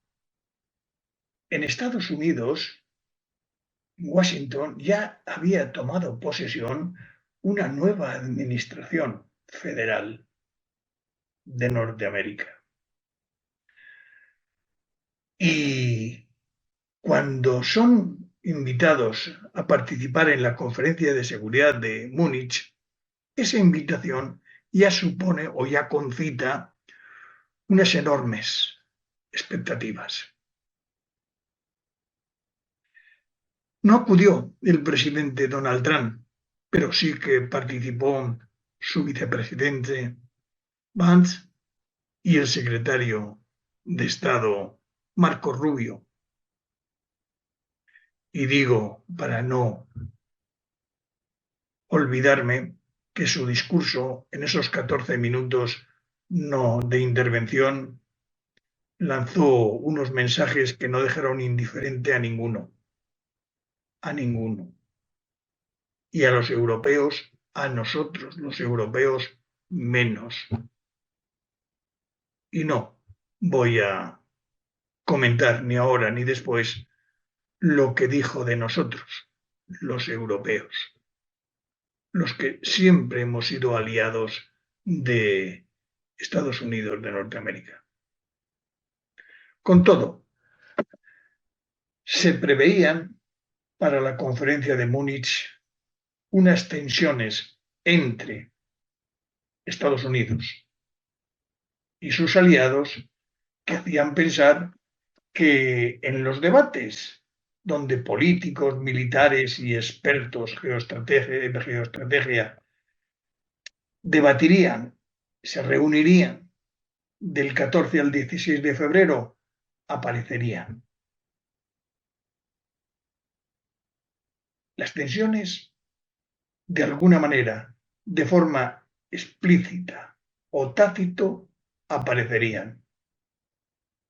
en Estados Unidos, Washington, ya había tomado posesión una nueva administración federal de Norteamérica. Y cuando son invitados a participar en la Conferencia de Seguridad de Múnich, esa invitación ya supone o ya concita unas enormes expectativas. No acudió el presidente Donald Trump, pero sí que participó su vicepresidente Vance y el secretario de Estado Marco Rubio. Y digo, para no olvidarme, que su discurso en esos 14 minutos no de intervención lanzó unos mensajes que no dejaron indiferente a ninguno. Y a los europeos, a nosotros los europeos, menos. Y no voy a comentar ni ahora ni después lo que dijo de nosotros, los europeos, los que siempre hemos sido aliados de Estados Unidos de Norteamérica. Con todo, se preveían para la conferencia de Múnich unas tensiones entre Estados Unidos y sus aliados que hacían pensar que en los debates donde políticos, militares y expertos en geoestrategia debatirían, se reunirían del 14 al 16 de febrero, aparecerían. Las tensiones, de alguna manera, de forma explícita o tácito, aparecerían.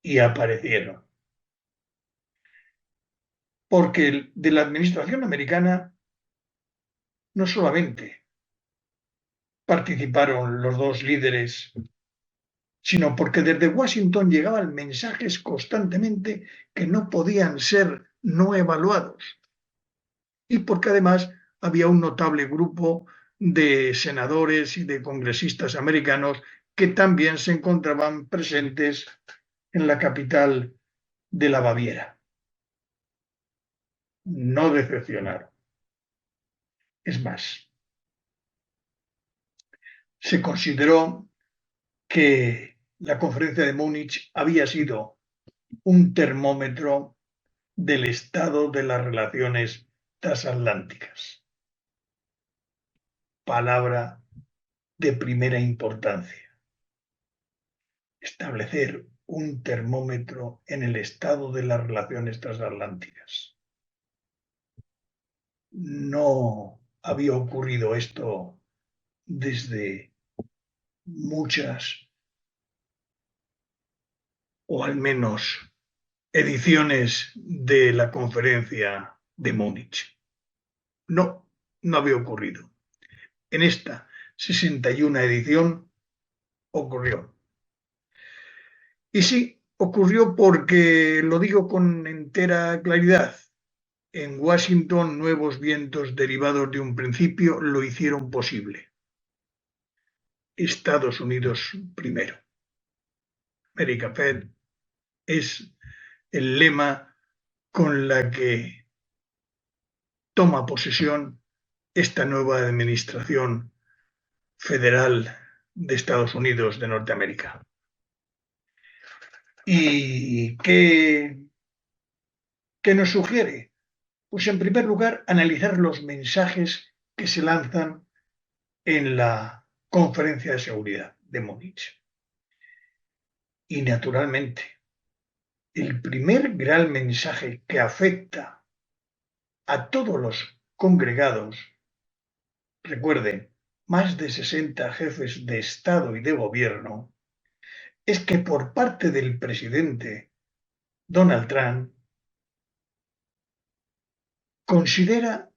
Y aparecieron. Porque de la administración americana no solamente participaron los dos líderes, sino porque desde Washington llegaban mensajes constantemente que no podían ser no evaluados. Y porque además había un notable grupo de senadores y de congresistas americanos que también se encontraban presentes en la capital de la Baviera. No decepcionaron. Es más, se consideró que la conferencia de Múnich había sido un termómetro del estado de las relaciones transatlánticas. Palabra de primera importancia. Establecer un termómetro en el estado de las relaciones transatlánticas. No había ocurrido esto desde muchas, o al menos ediciones de la conferencia de Múnich. No, no había ocurrido. En esta 61 edición ocurrió. Y sí, ocurrió porque, lo digo con entera claridad, en Washington nuevos vientos derivados de un principio lo hicieron posible. Estados Unidos primero. America First es el lema con la que toma posesión esta nueva administración federal de Estados Unidos de Norteamérica. ¿Y qué nos sugiere? Pues en primer lugar, analizar los mensajes que se lanzan en la Conferencia de Seguridad de Múnich. Y naturalmente, el primer gran mensaje que afecta a todos los congregados, recuerden, más de 60 jefes de Estado y de Gobierno, es que por parte del presidente Donald Trump considera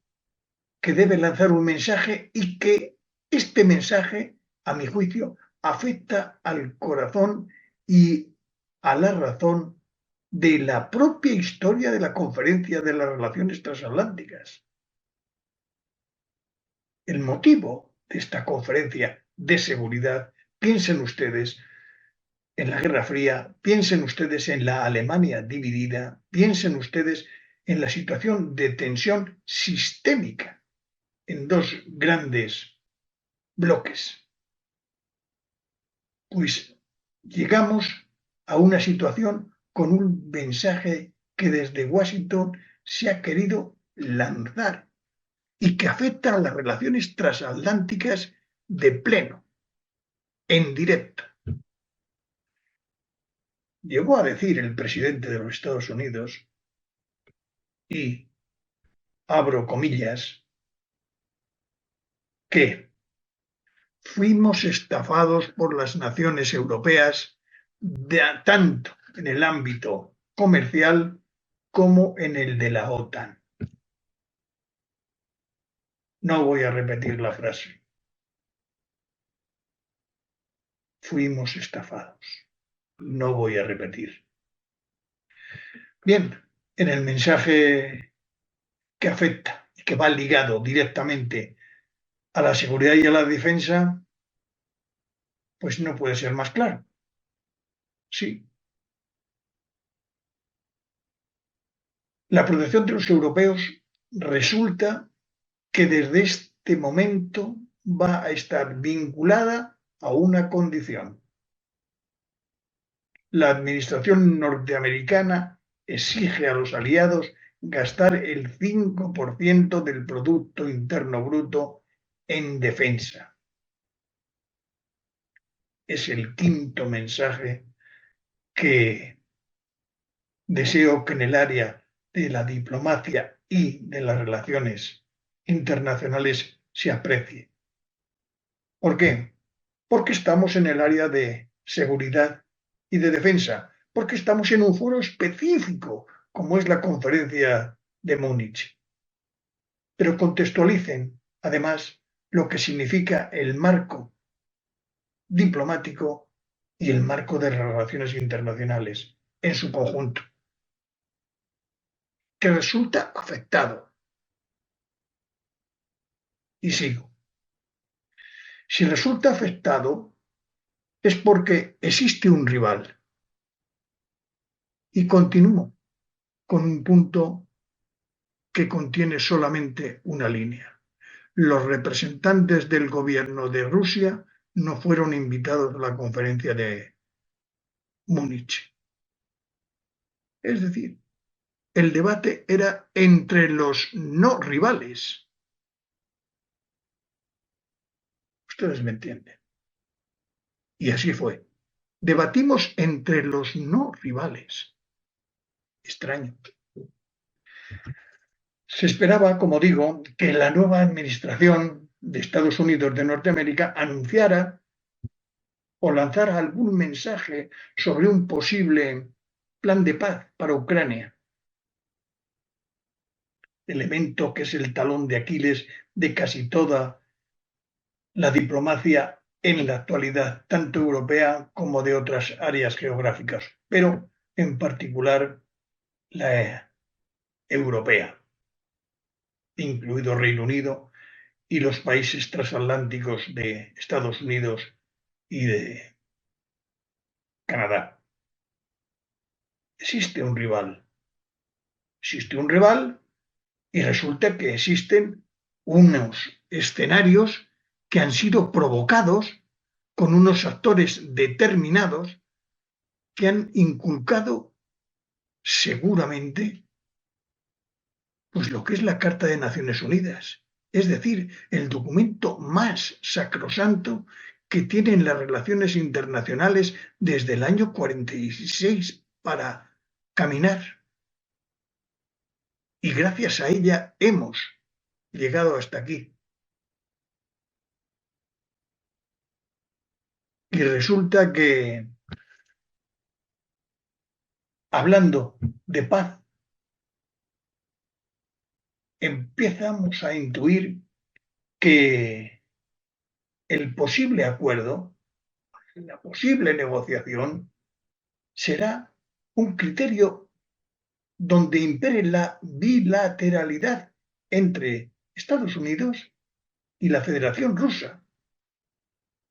que debe lanzar un mensaje y que este mensaje, a mi juicio, afecta al corazón y a la razón de la propia historia de la Conferencia de las Relaciones Transatlánticas. El motivo de esta conferencia de seguridad, piensen ustedes en la Guerra Fría, piensen ustedes en la Alemania dividida, piensen ustedes en la situación de tensión sistémica en dos grandes bloques. Pues llegamos a una situación con un mensaje que desde Washington se ha querido lanzar y que afecta a las relaciones transatlánticas de pleno, en directo. Llegó a decir el presidente de los Estados Unidos, y abro comillas, que fuimos estafados por las naciones europeas tanto en el ámbito comercial como en el de la OTAN. No voy a repetir la frase. Fuimos estafados. No voy a repetir. Bien, en el mensaje que afecta y que va ligado directamente a la seguridad y a la defensa, pues no puede ser más claro. Sí, la protección de los europeos resulta que desde este momento va a estar vinculada a una condición. La administración norteamericana exige a los aliados gastar el 5% del Producto Interno Bruto en defensa. Es el quinto mensaje que deseo que en el área de la diplomacia y de las relaciones internacionales se aprecie. ¿Por qué? Porque estamos en el área de seguridad y de defensa, porque estamos en un foro específico, como es la conferencia de Múnich. Pero contextualicen, además, lo que significa el marco diplomático y el marco de las relaciones internacionales en su conjunto, que resulta afectado. Y sigo. Si resulta afectado es porque existe un rival. Y continúo con un punto que contiene solamente una línea. Los representantes del gobierno de Rusia no fueron invitados a la conferencia de Múnich. Es decir, el debate era entre los no rivales. Ustedes me entienden. Y así fue. Debatimos entre los no rivales. Extraño. Se esperaba, como digo, que la nueva administración de Estados Unidos de Norteamérica anunciara o lanzara algún mensaje sobre un posible plan de paz para Ucrania, elemento que es el talón de Aquiles de casi toda la diplomacia en la actualidad, tanto europea como de otras áreas geográficas, pero en particular la europea, incluido Reino Unido y los países transatlánticos de Estados Unidos y de Canadá. Existe un rival y resulta que existen unos escenarios que han sido provocados con unos actores determinados que han inculcado seguramente pues lo que es la Carta de Naciones Unidas, es decir, el documento más sacrosanto que tienen las relaciones internacionales desde el año 46 para caminar. Y gracias a ella hemos llegado hasta aquí. Y resulta que, hablando de paz, empezamos a intuir que el posible acuerdo, la posible negociación, será un criterio donde impere la bilateralidad entre Estados Unidos y la Federación Rusa,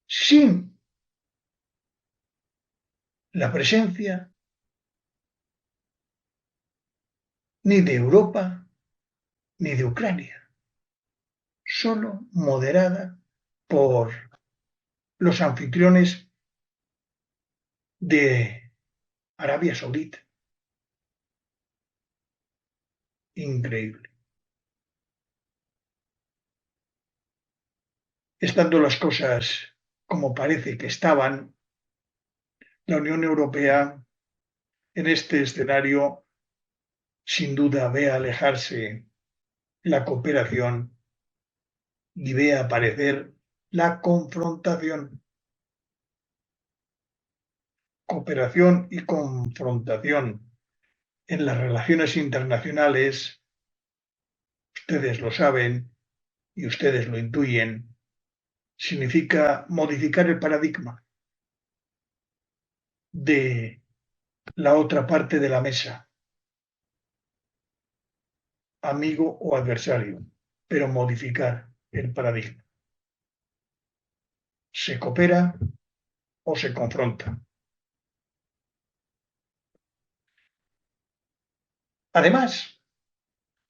sin la presencia ni de Europa ni de Ucrania, solo moderada por los anfitriones de Arabia Saudita. Increíble. Estando las cosas como parece que estaban, la Unión Europea en este escenario sin duda ve alejarse la cooperación y ve aparecer la confrontación. Cooperación y confrontación en las relaciones internacionales, ustedes lo saben y ustedes lo intuyen, significa modificar el paradigma de la otra parte de la mesa, amigo o adversario, pero modificar el paradigma. ¿Se coopera o se confronta? Además,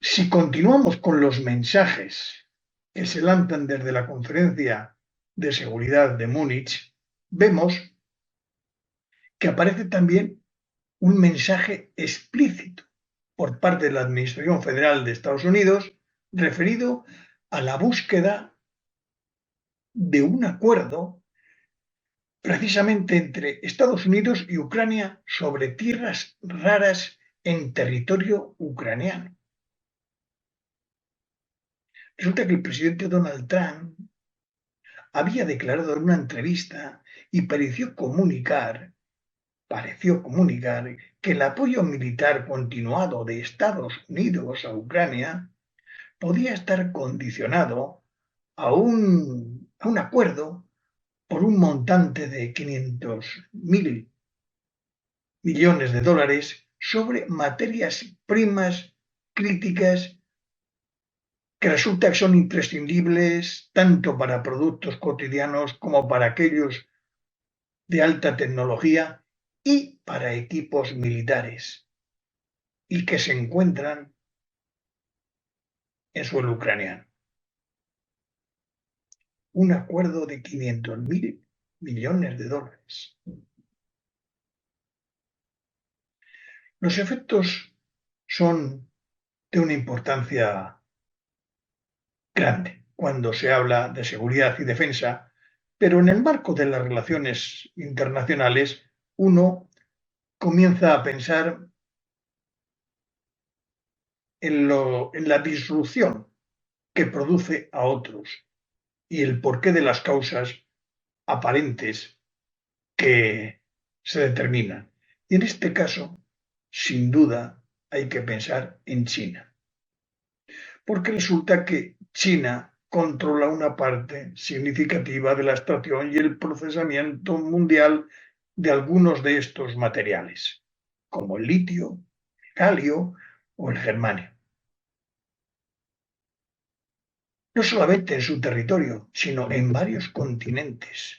si continuamos con los mensajes que se lanzan desde la Conferencia de Seguridad de Múnich, vemos que aparece también un mensaje explícito por parte de la Administración Federal de Estados Unidos referido a la búsqueda de un acuerdo precisamente entre Estados Unidos y Ucrania sobre tierras raras en territorio ucraniano. Resulta que el presidente Donald Trump había declarado en una entrevista y pareció comunicar que el apoyo militar continuado de Estados Unidos a Ucrania podía estar condicionado a un acuerdo por un montante de 500.000 millones de dólares sobre materias primas críticas que resulta que son imprescindibles tanto para productos cotidianos como para aquellos de alta tecnología y para equipos militares y que se encuentran en suelo ucraniano. Un acuerdo de 500.000 millones de dólares. Los efectos son de una importancia grande cuando se habla de seguridad y defensa, pero en el marco de las relaciones internacionales uno comienza a pensar en la disrupción que produce a otros y el porqué de las causas aparentes que se determinan. Y en este caso, sin duda, hay que pensar en China, porque resulta que China controla una parte significativa de la extracción y el procesamiento mundial de algunos de estos materiales, como el litio, el galio o el germanio. No solamente en su territorio, sino en varios continentes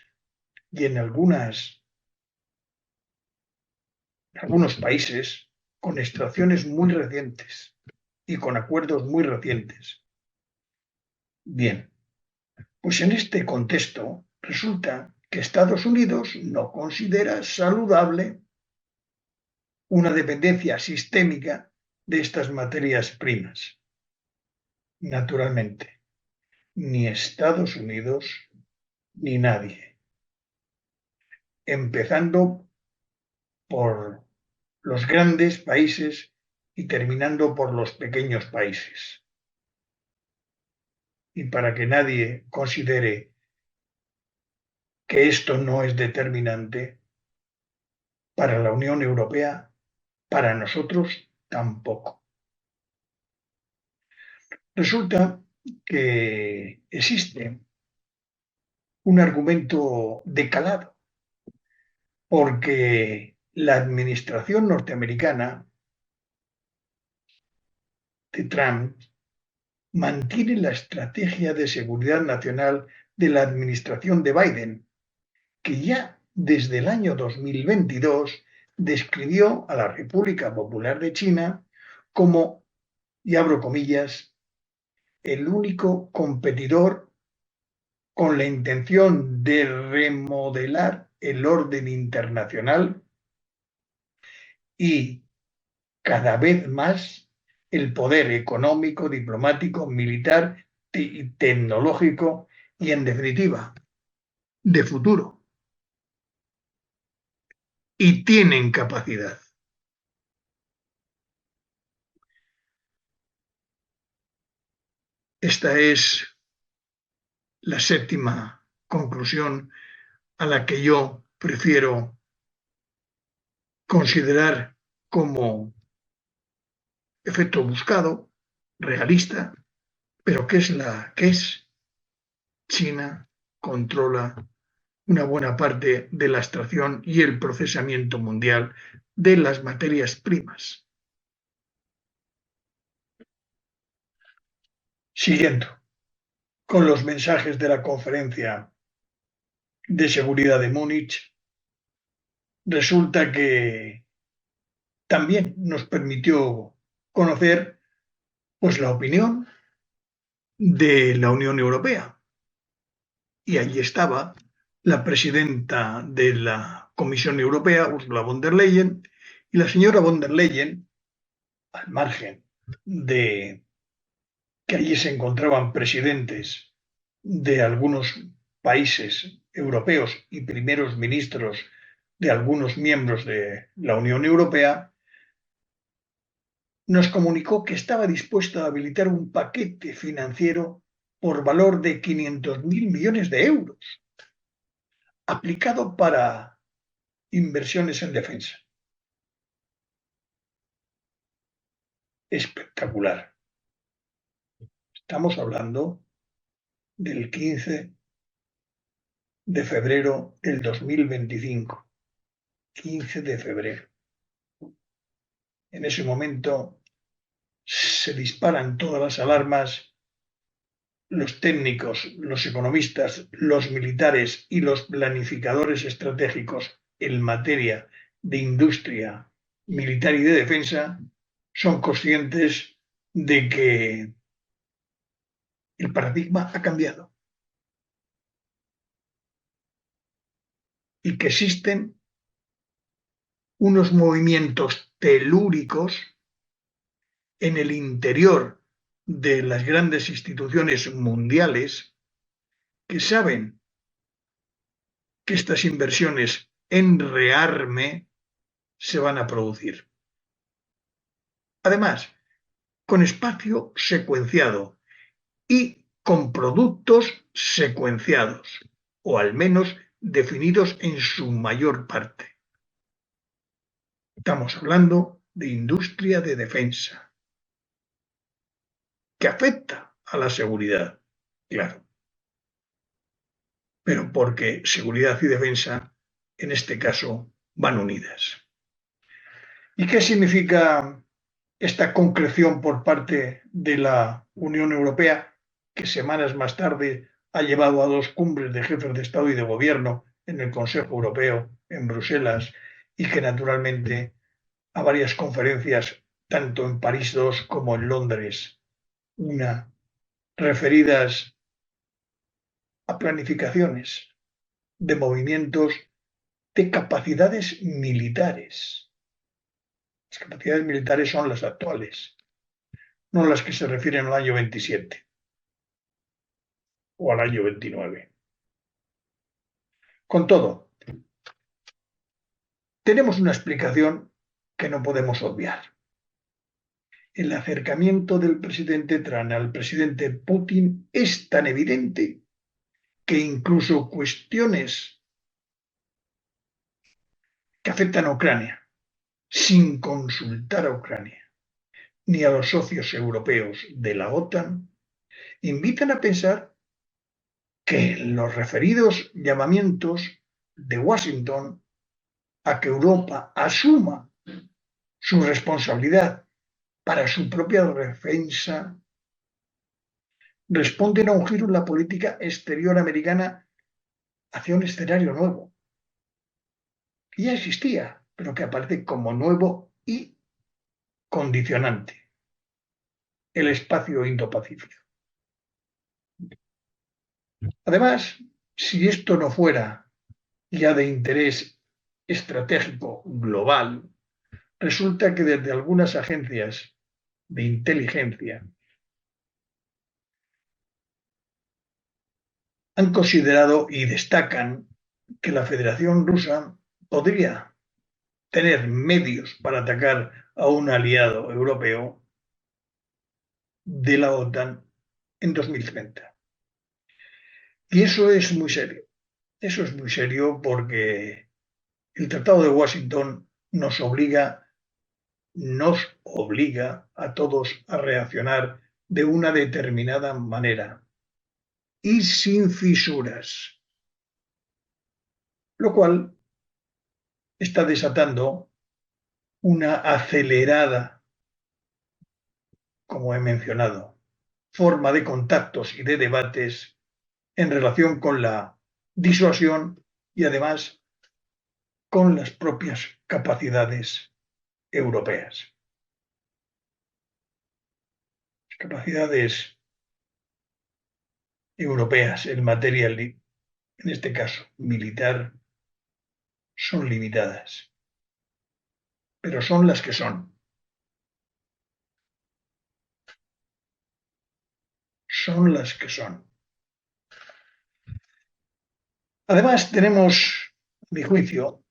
y en algunos países con extracciones muy recientes y con acuerdos muy recientes. Bien, pues en este contexto resulta que Estados Unidos no considera saludable una dependencia sistémica de estas materias primas. Naturalmente, ni Estados Unidos ni nadie. Empezando por los grandes países y terminando por los pequeños países. Y para que nadie considere que esto no es determinante, para la Unión Europea, para nosotros tampoco. Resulta que existe un argumento de calado, porque la administración norteamericana de Trump mantiene la estrategia de seguridad nacional de la administración de Biden, que ya desde el año 2022 describió a la República Popular de China como, y abro comillas, el único competidor con la intención de remodelar el orden internacional y cada vez más el poder económico, diplomático, militar y tecnológico y, en definitiva, de futuro. Y tienen capacidad. Esta es la séptima conclusión a la que yo prefiero considerar como efecto buscado, realista, pero ¿qué es la que es? China controla una buena parte de la extracción y el procesamiento mundial de las materias primas. Siguiendo con los mensajes de la Conferencia de Seguridad de Múnich, resulta que también nos permitió conocer pues, la opinión de la Unión Europea. Y allí estaba la presidenta de la Comisión Europea, Ursula von der Leyen, y la señora von der Leyen, al margen de que allí se encontraban presidentes de algunos países europeos y primeros ministros de algunos miembros de la Unión Europea, nos comunicó que estaba dispuesto a habilitar un paquete financiero por valor de 500.000 millones de euros, aplicado para inversiones en defensa. Espectacular. Estamos hablando del 15 de febrero del 2025. 15 de febrero. En ese momento se disparan todas las alarmas, los técnicos, los economistas, los militares y los planificadores estratégicos en materia de industria militar y de defensa son conscientes de que el paradigma ha cambiado y que existen unos movimientos telúricos en el interior de las grandes instituciones mundiales que saben que estas inversiones en rearme se van a producir. Además, con espacio secuenciado y con productos secuenciados, o al menos definidos en su mayor parte. Estamos hablando de industria de defensa, que afecta a la seguridad, claro. Pero porque seguridad y defensa, en este caso, van unidas. ¿Y qué significa esta concreción por parte de la Unión Europea, que semanas más tarde ha llevado a 2 cumbres de jefes de Estado y de Gobierno en el Consejo Europeo en Bruselas y que naturalmente a varias conferencias, tanto en París II como en Londres, una referidas a planificaciones de movimientos de capacidades militares? Las capacidades militares son las actuales, no las que se refieren al año 27 o al año 29. Con todo, tenemos una explicación que no podemos obviar. El acercamiento del presidente Trump al presidente Putin es tan evidente que incluso cuestiones que afectan a Ucrania, sin consultar a Ucrania ni a los socios europeos de la OTAN, invitan a pensar que los referidos llamamientos de Washington a que Europa asuma su responsabilidad para su propia defensa responden a un giro en la política exterior americana hacia un escenario nuevo, que ya existía, pero que aparece como nuevo y condicionante: el espacio Indo-Pacífico. Además, si esto no fuera ya de interés estratégico global, resulta que desde algunas agencias de inteligencia han considerado y destacan que la Federación Rusa podría tener medios para atacar a un aliado europeo de la OTAN en 2030. Y eso es muy serio. Eso es muy serio porque el Tratado de Washington nos obliga a todos a reaccionar de una determinada manera y sin fisuras, lo cual está desatando una acelerada, como he mencionado, forma de contactos y de debates en relación con la disuasión y además con las propias capacidades europeas. Las capacidades europeas en materia, en este caso militar, son limitadas, pero son las que son. Son las que son. Además, tenemos, a mi juicio,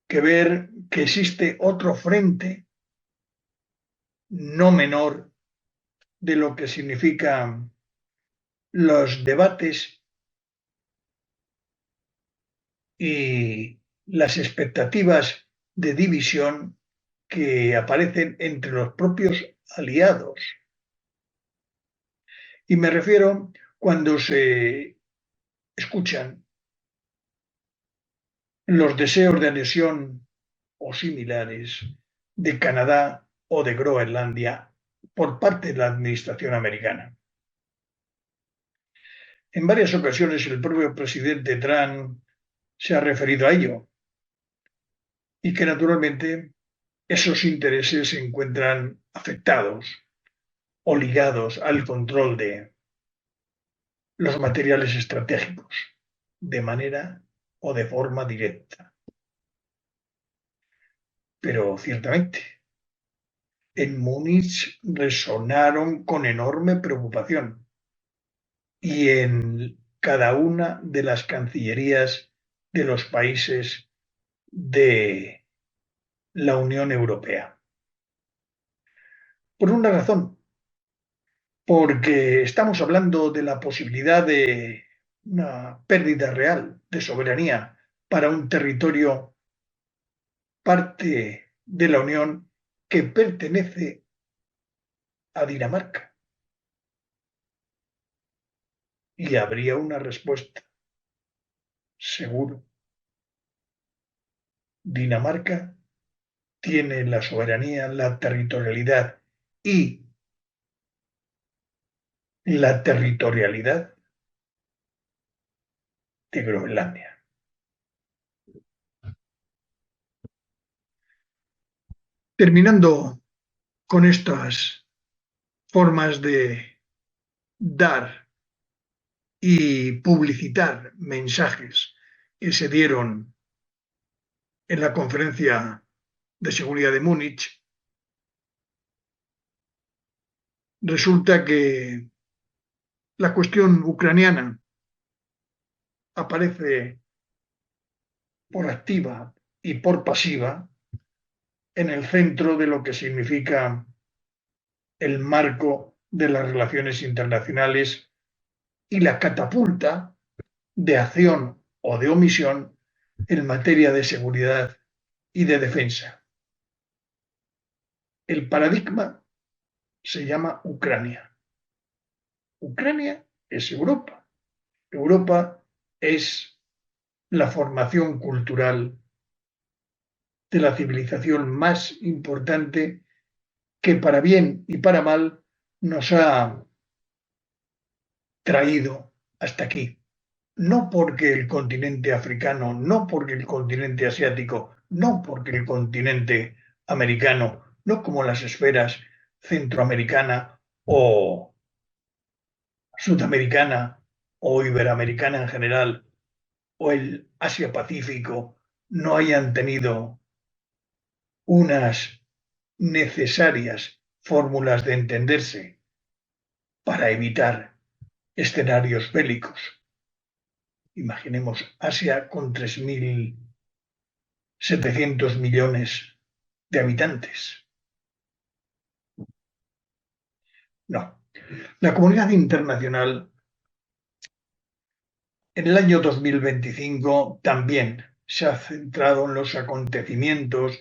que ver que existe otro frente no menor de lo que significan los debates y las expectativas de división que aparecen entre los propios aliados. Y me refiero cuando se escuchan los deseos de anexión o similares de Canadá o de Groenlandia por parte de la administración americana. En varias ocasiones el propio presidente Trump se ha referido a ello y que naturalmente esos intereses se encuentran afectados o ligados al control de los materiales estratégicos, de manera o de forma directa. Pero ciertamente, en Múnich resonaron con enorme preocupación y en cada una de las cancillerías de los países de la Unión Europea. Por una razón, porque estamos hablando de la posibilidad de una pérdida real de soberanía para un territorio parte de la Unión que pertenece a Dinamarca. Y habría una respuesta, seguro. Dinamarca tiene la soberanía, la territorialidad y la territorialidad de Groenlandia. Terminando con estas formas de dar y publicitar mensajes que se dieron en la conferencia de seguridad de Múnich, resulta que la cuestión ucraniana aparece por activa y por pasiva en el centro de lo que significa el marco de las relaciones internacionales y la catapulta de acción o de omisión en materia de seguridad y de defensa. El paradigma se llama Ucrania. Ucrania es Europa. Europa es la formación cultural de la civilización más importante que para bien y para mal nos ha traído hasta aquí. No porque el continente africano, no porque el continente asiático, no porque el continente americano, no como las esferas centroamericana o sudamericana o iberoamericana en general o el Asia-Pacífico no hayan tenido unas necesarias fórmulas de entenderse para evitar escenarios bélicos. Imaginemos Asia con 3.700 millones de habitantes. No. La comunidad internacional en el año 2025 también se ha centrado en los acontecimientos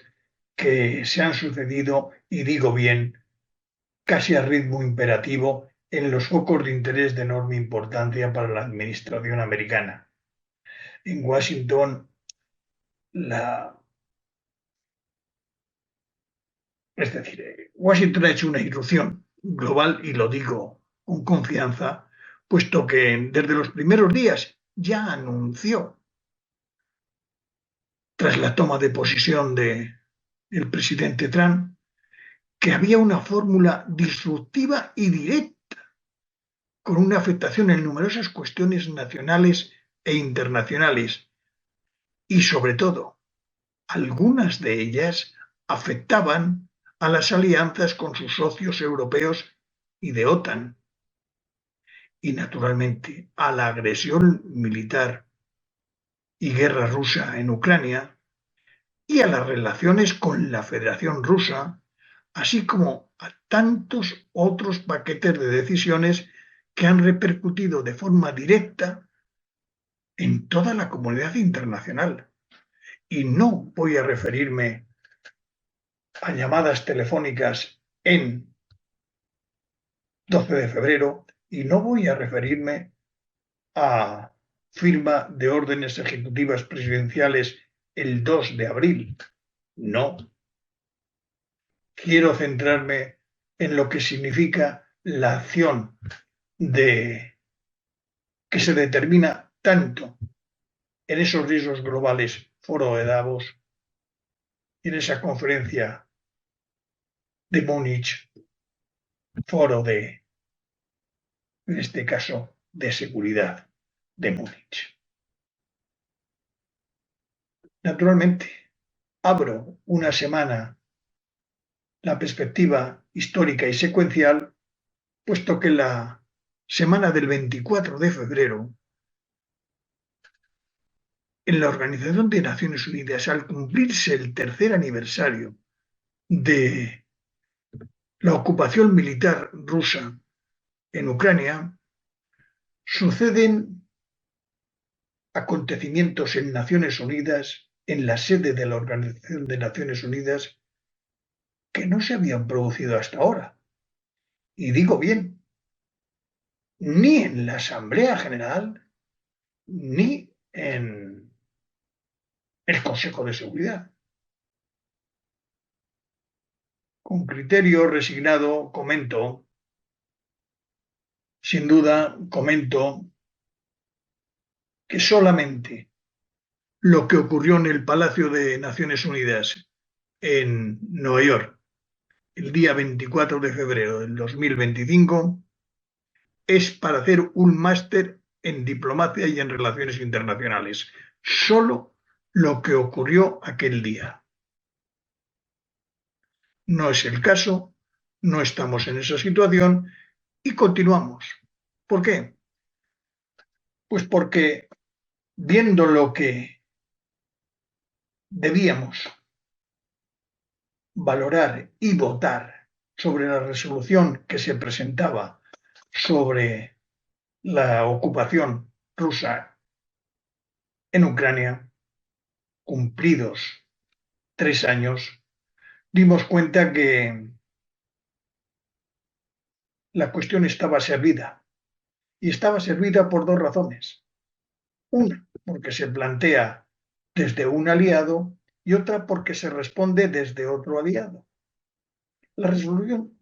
que se han sucedido, y digo bien, casi a ritmo imperativo, en los focos de interés de enorme importancia para la administración americana. En Washington, Washington ha hecho una irrupción global, y lo digo con confianza, puesto que desde los primeros días ya anunció, tras la toma de posesión del presidente Trump, que había una fórmula disruptiva y directa, con una afectación en numerosas cuestiones nacionales e internacionales, y sobre todo, algunas de ellas afectaban a las alianzas con sus socios europeos y de OTAN, y naturalmente a la agresión militar y guerra rusa en Ucrania, y a las relaciones con la Federación Rusa, así como a tantos otros paquetes de decisiones que han repercutido de forma directa en toda la comunidad internacional. Y no voy a referirme a llamadas telefónicas en 12 de febrero, y no voy a referirme a firma de órdenes ejecutivas presidenciales el 2 de abril. No. Quiero centrarme en lo que significa la acción que se determina tanto en esos riesgos globales, foro de Davos, y en esa conferencia de Múnich, foro en este caso, de seguridad de Múnich. Naturalmente, abro una semana la perspectiva histórica y secuencial, puesto que la semana del 24 de febrero, en la Organización de Naciones Unidas, al cumplirse el tercer aniversario de la ocupación militar rusa en Ucrania, suceden acontecimientos en Naciones Unidas, en la sede de la Organización de Naciones Unidas, que no se habían producido hasta ahora. Y digo bien, ni en la Asamblea General, ni en el Consejo de Seguridad. Con criterio resignado comento, sin duda comento, que solamente lo que ocurrió en el Palacio de Naciones Unidas en Nueva York el día 24 de febrero del 2025 es para hacer un máster en diplomacia y en relaciones internacionales. Solo lo que ocurrió aquel día. No es el caso, no estamos en esa situación y continuamos. ¿Por qué? Pues porque, viendo lo que debíamos valorar y votar sobre la resolución que se presentaba sobre la ocupación rusa en Ucrania, cumplidos 3 años, dimos cuenta que la cuestión estaba servida. Y estaba servida por 2 razones. Una, porque se plantea desde un aliado, y otra porque se responde desde otro aliado. La resolución,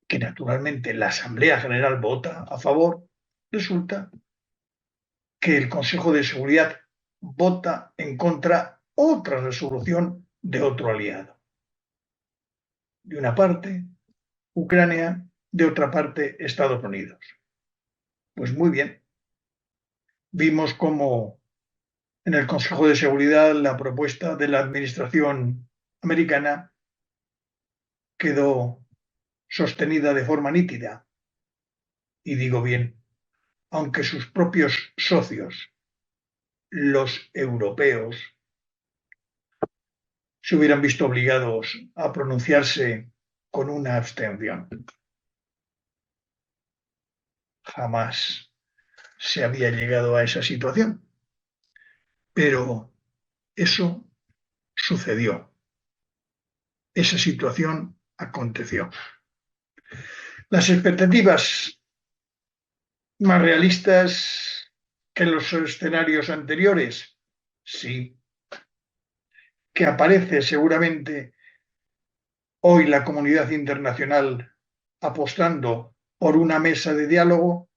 que naturalmente la Asamblea General vota a favor, resulta que el Consejo de Seguridad vota en contra otra resolución de otro aliado. De una parte, Ucrania; de otra parte, Estados Unidos. Pues muy bien. Vimos cómo en el Consejo de Seguridad la propuesta de la administración americana quedó sostenida de forma nítida. Y digo bien, aunque sus propios socios, los europeos, se hubieran visto obligados a pronunciarse con una abstención. Jamás se había llegado a esa situación, pero eso sucedió. Esa situación aconteció. Las expectativas más realistas que los escenarios anteriores, sí. Que aparece seguramente hoy la comunidad internacional apostando por una mesa de diálogo,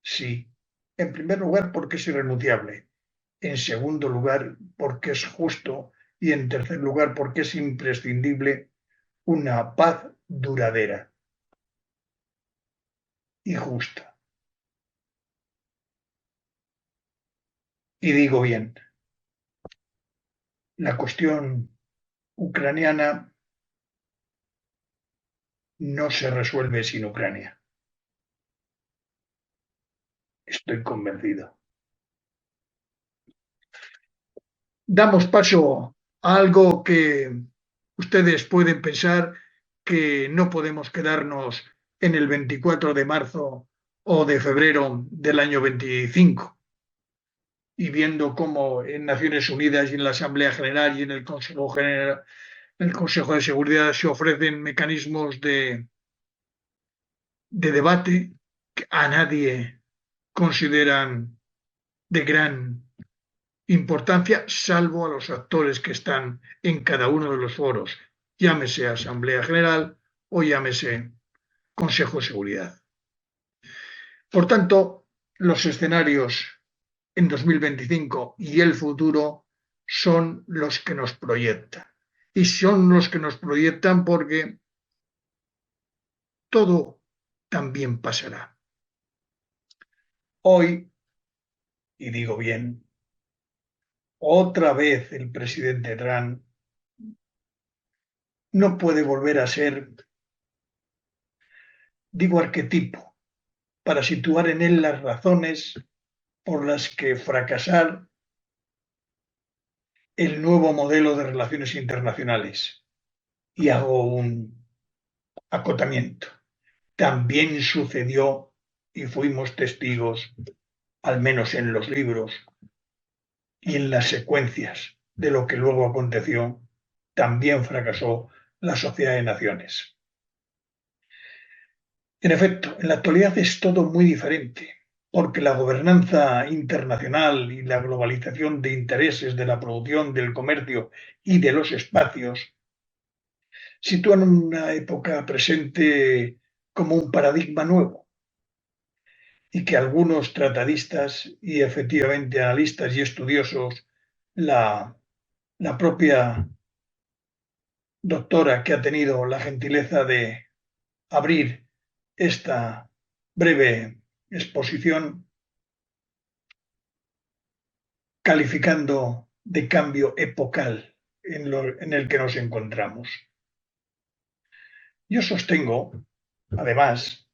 sí. En primer lugar, porque es irrenunciable. En segundo lugar, porque es justo. Y en tercer lugar, porque es imprescindible una paz duradera y justa. Y digo bien, la cuestión ucraniana no se resuelve sin Ucrania. Estoy convencido. Damos paso a algo que ustedes pueden pensar que no podemos quedarnos en el 24 de marzo o de febrero del año 25 y viendo cómo en Naciones Unidas y en la Asamblea General y en el Consejo General, el Consejo de Seguridad se ofrecen mecanismos de debate que a nadie consideran de gran importancia, salvo a los actores que están en cada uno de los foros, llámese Asamblea General o llámese Consejo de Seguridad. Por tanto, los escenarios en 2025 y el futuro son los que nos proyectan. Y son los que nos proyectan porque todo también pasará. Hoy, y digo bien, otra vez el presidente Trump no puede volver a ser, digo, arquetipo, para situar en él las razones por las que fracasar el nuevo modelo de relaciones internacionales. Y hago un acotamiento. También sucedió y fuimos testigos, al menos en los libros y en las secuencias de lo que luego aconteció, también fracasó la Sociedad de Naciones. En efecto, en la actualidad es todo muy diferente, porque la gobernanza internacional y la globalización de intereses de la producción, del comercio y de los espacios sitúan una época presente como un paradigma nuevo y que algunos tratadistas y efectivamente analistas y estudiosos, la propia doctora que ha tenido la gentileza de abrir esta breve exposición, calificando de cambio epocal en el que nos encontramos. Yo sostengo, además,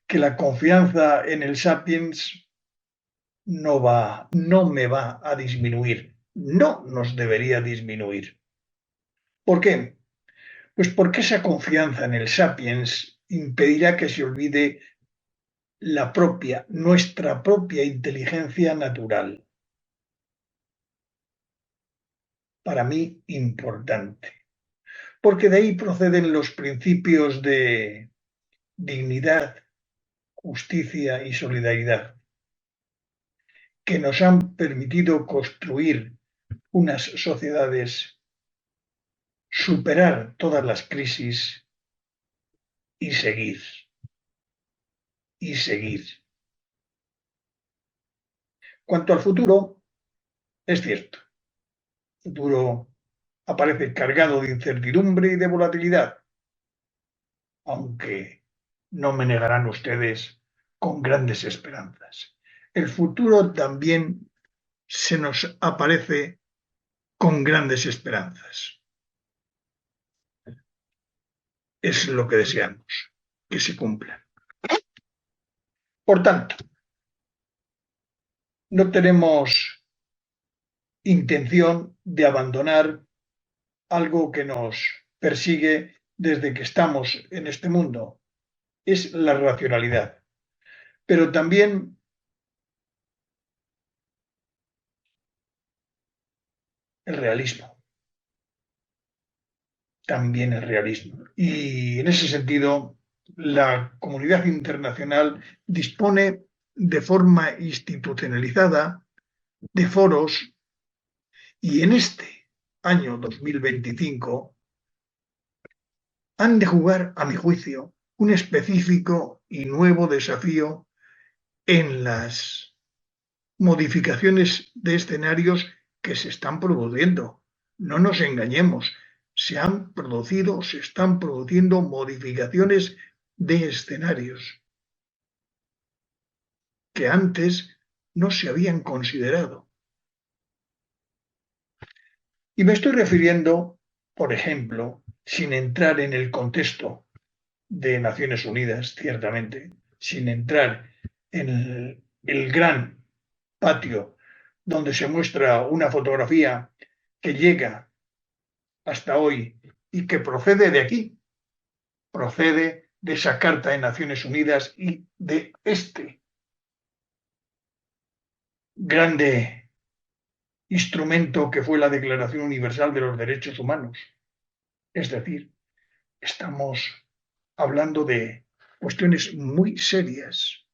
que la confianza en el Sapiens no me va a disminuir, no nos debería disminuir. ¿Por qué? Pues porque esa confianza en el Sapiens impedirá que se olvide nuestra propia inteligencia natural. Para mí, importante. Porque de ahí proceden los principios de dignidad, justicia y solidaridad, que nos han permitido construir unas sociedades, superar todas las crisis y seguir, y seguir. Cuanto al futuro, es cierto, el futuro aparece cargado de incertidumbre y de volatilidad, aunque no me negarán ustedes con grandes esperanzas. El futuro también se nos aparece con grandes esperanzas. Es lo que deseamos, que se cumplan. Por tanto, No tenemos intención de abandonar algo que nos persigue desde que estamos en este mundo. Es la racionalidad, pero también el realismo. También el realismo. Y en ese sentido, la comunidad internacional dispone de forma institucionalizada de foros y en este año 2025 han de jugar, a mi juicio, un específico y nuevo desafío en las modificaciones de escenarios que se están produciendo. No nos engañemos, se están produciendo modificaciones de escenarios que antes no se habían considerado. Y me estoy refiriendo, por ejemplo, sin entrar en el contexto de Naciones Unidas, ciertamente, sin entrar en el gran patio donde se muestra una fotografía que llega hasta hoy y que procede de aquí, procede de esa Carta de Naciones Unidas y de este grande instrumento que fue la Declaración Universal de los Derechos Humanos. Es decir, estamos hablando de cuestiones muy serias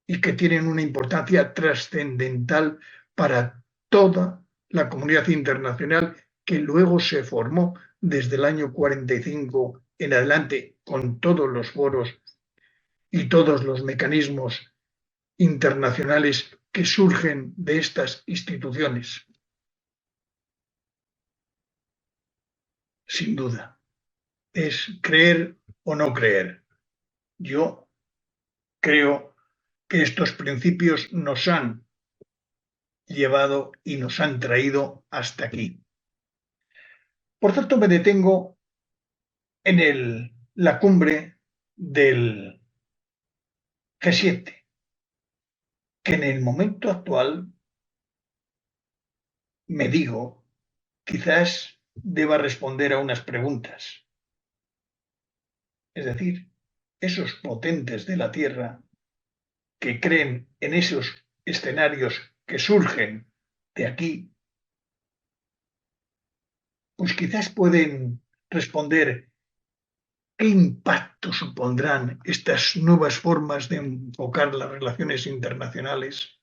y que tienen una importancia trascendental para toda la comunidad internacional que luego se formó desde el año 45 en adelante con todos los foros y todos los mecanismos internacionales que surgen de estas instituciones. Sin duda, es creer o no creer. Yo creo que estos principios nos han llevado y nos han traído hasta aquí. Por tanto, me detengo en la cumbre del G7, que en el momento actual, me digo, quizás deba responder a unas preguntas. Es decir, esos potentes de la Tierra que creen en esos escenarios que surgen de aquí, pues quizás pueden responder qué impacto supondrán estas nuevas formas de enfocar las relaciones internacionales.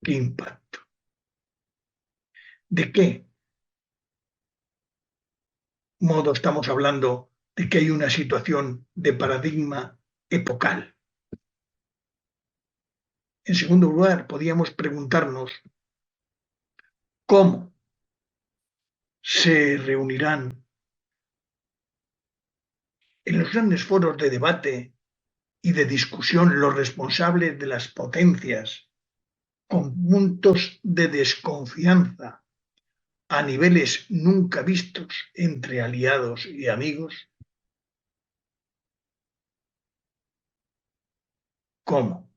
¿Qué impacto? ¿De qué modo estamos hablando de que hay una situación de paradigma epocal? En segundo lugar, podríamos preguntarnos cómo se reunirán en los grandes foros de debate y de discusión los responsables de las potencias con puntos de desconfianza a niveles nunca vistos entre aliados y amigos. ¿Cómo?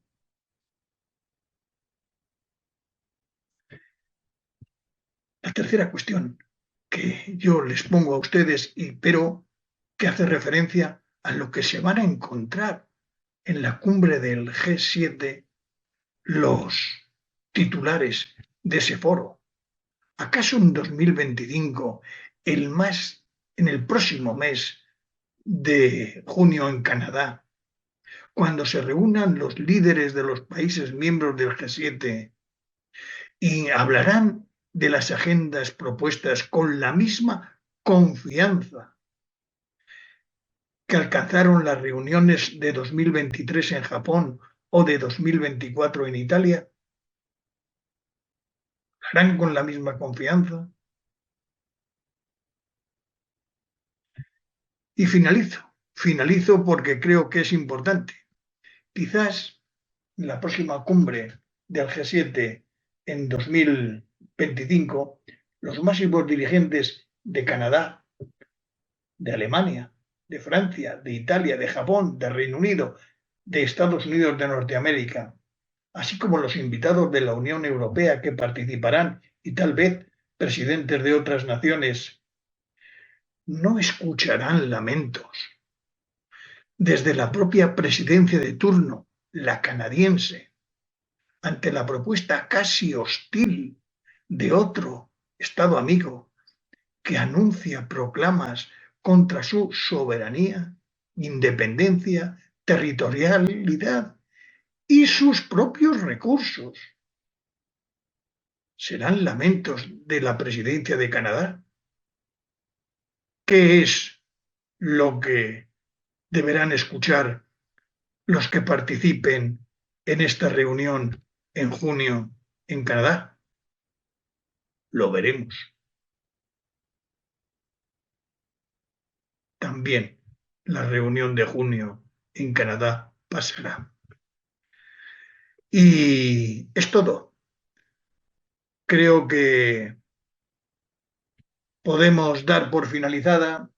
La tercera cuestión que yo les pongo a ustedes, pero que hace referencia a lo que se van a encontrar en la cumbre del G7 los titulares de ese foro. ¿Acaso en 2025, en el próximo mes de junio en Canadá, cuando se reúnan los líderes de los países miembros del G7 y hablarán de las agendas propuestas con la misma confianza que alcanzaron las reuniones de 2023 en Japón o de 2024 en Italia? ¿Harán con la misma confianza? Y finalizo porque creo que es importante. Quizás en la próxima cumbre del G7 en 2025, los máximos dirigentes de Canadá, de Alemania, de Francia, de Italia, de Japón, de Reino Unido, de Estados Unidos de Norteamérica, así como los invitados de la Unión Europea que participarán y tal vez presidentes de otras naciones, no escucharán lamentos. Desde la propia presidencia de turno, la canadiense, ante la propuesta casi hostil de otro Estado amigo que anuncia proclamas contra su soberanía, independencia, territorialidad y sus propios recursos. ¿Serán lamentos de la presidencia de Canadá? ¿Qué es lo que deberán escuchar los que participen en esta reunión en junio en Canadá? Lo veremos. También la reunión de junio en Canadá pasará. Y es todo. Creo que podemos dar por finalizada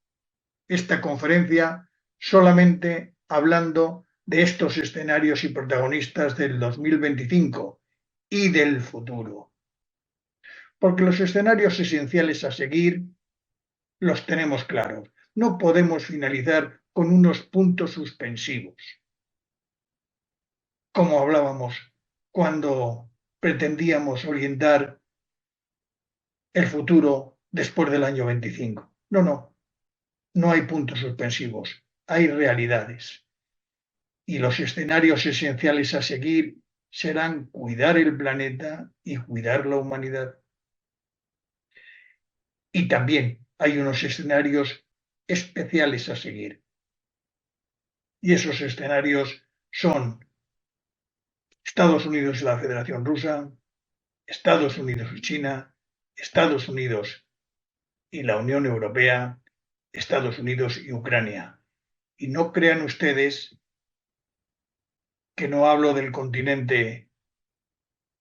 esta conferencia solamente hablando de estos escenarios y protagonistas del 2025 y del futuro. Porque los escenarios esenciales a seguir los tenemos claros. No podemos finalizar con unos puntos suspensivos, como hablábamos cuando pretendíamos orientar el futuro después del año 25. No hay puntos suspensivos, hay realidades. Y los escenarios esenciales a seguir serán cuidar el planeta y cuidar la humanidad. Y también hay unos escenarios especiales a seguir. Y esos escenarios son Estados Unidos y la Federación Rusa, Estados Unidos y China, Estados Unidos y la Unión Europea, Estados Unidos y Ucrania. Y no crean ustedes que no hablo del continente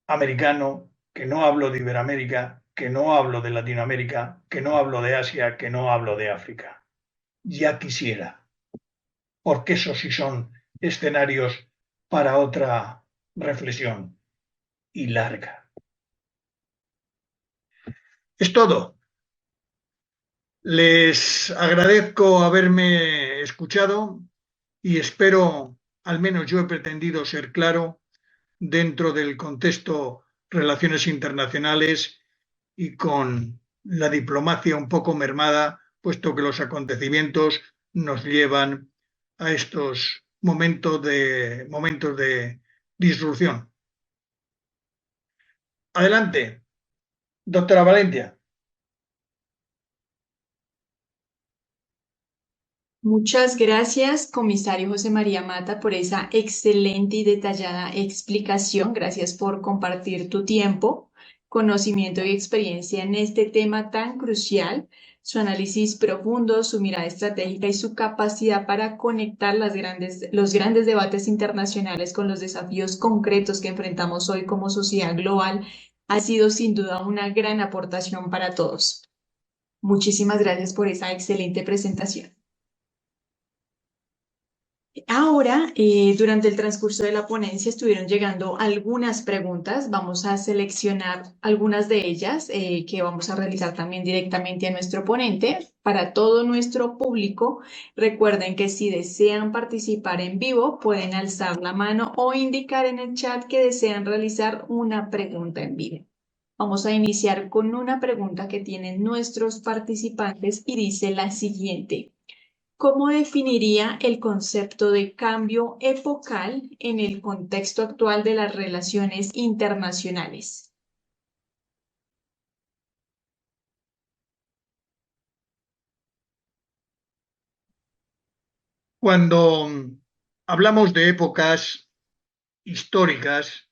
americano, que no hablo de Iberoamérica, que no hablo de Latinoamérica, que no hablo de Asia, que no hablo de África. Ya quisiera, porque esos sí son escenarios para otra reflexión y larga. Es todo. Les agradezco haberme escuchado y espero, al menos yo he pretendido ser claro dentro del contexto relaciones internacionales y con la diplomacia un poco mermada, puesto que los acontecimientos nos llevan a estos momentos de disrupción. Adelante, doctora Valencia. Muchas gracias, comisario José María Mata, por esa excelente y detallada explicación. Gracias por compartir tu tiempo, conocimiento y experiencia en este tema tan crucial. Su análisis profundo, su mirada estratégica y su capacidad para conectar los grandes debates internacionales con los desafíos concretos que enfrentamos hoy como sociedad global ha sido sin duda una gran aportación para todos. Muchísimas gracias por esa excelente presentación. Ahora, durante el transcurso de la ponencia estuvieron llegando algunas preguntas. Vamos a seleccionar algunas de ellas que vamos a realizar también directamente a nuestro ponente. Para todo nuestro público, recuerden que si desean participar en vivo, pueden alzar la mano o indicar en el chat que desean realizar una pregunta en vivo. Vamos a iniciar con una pregunta que tienen nuestros participantes y dice la siguiente. ¿Cómo definiría el concepto de cambio epocal en el contexto actual de las relaciones internacionales? Cuando hablamos de épocas históricas,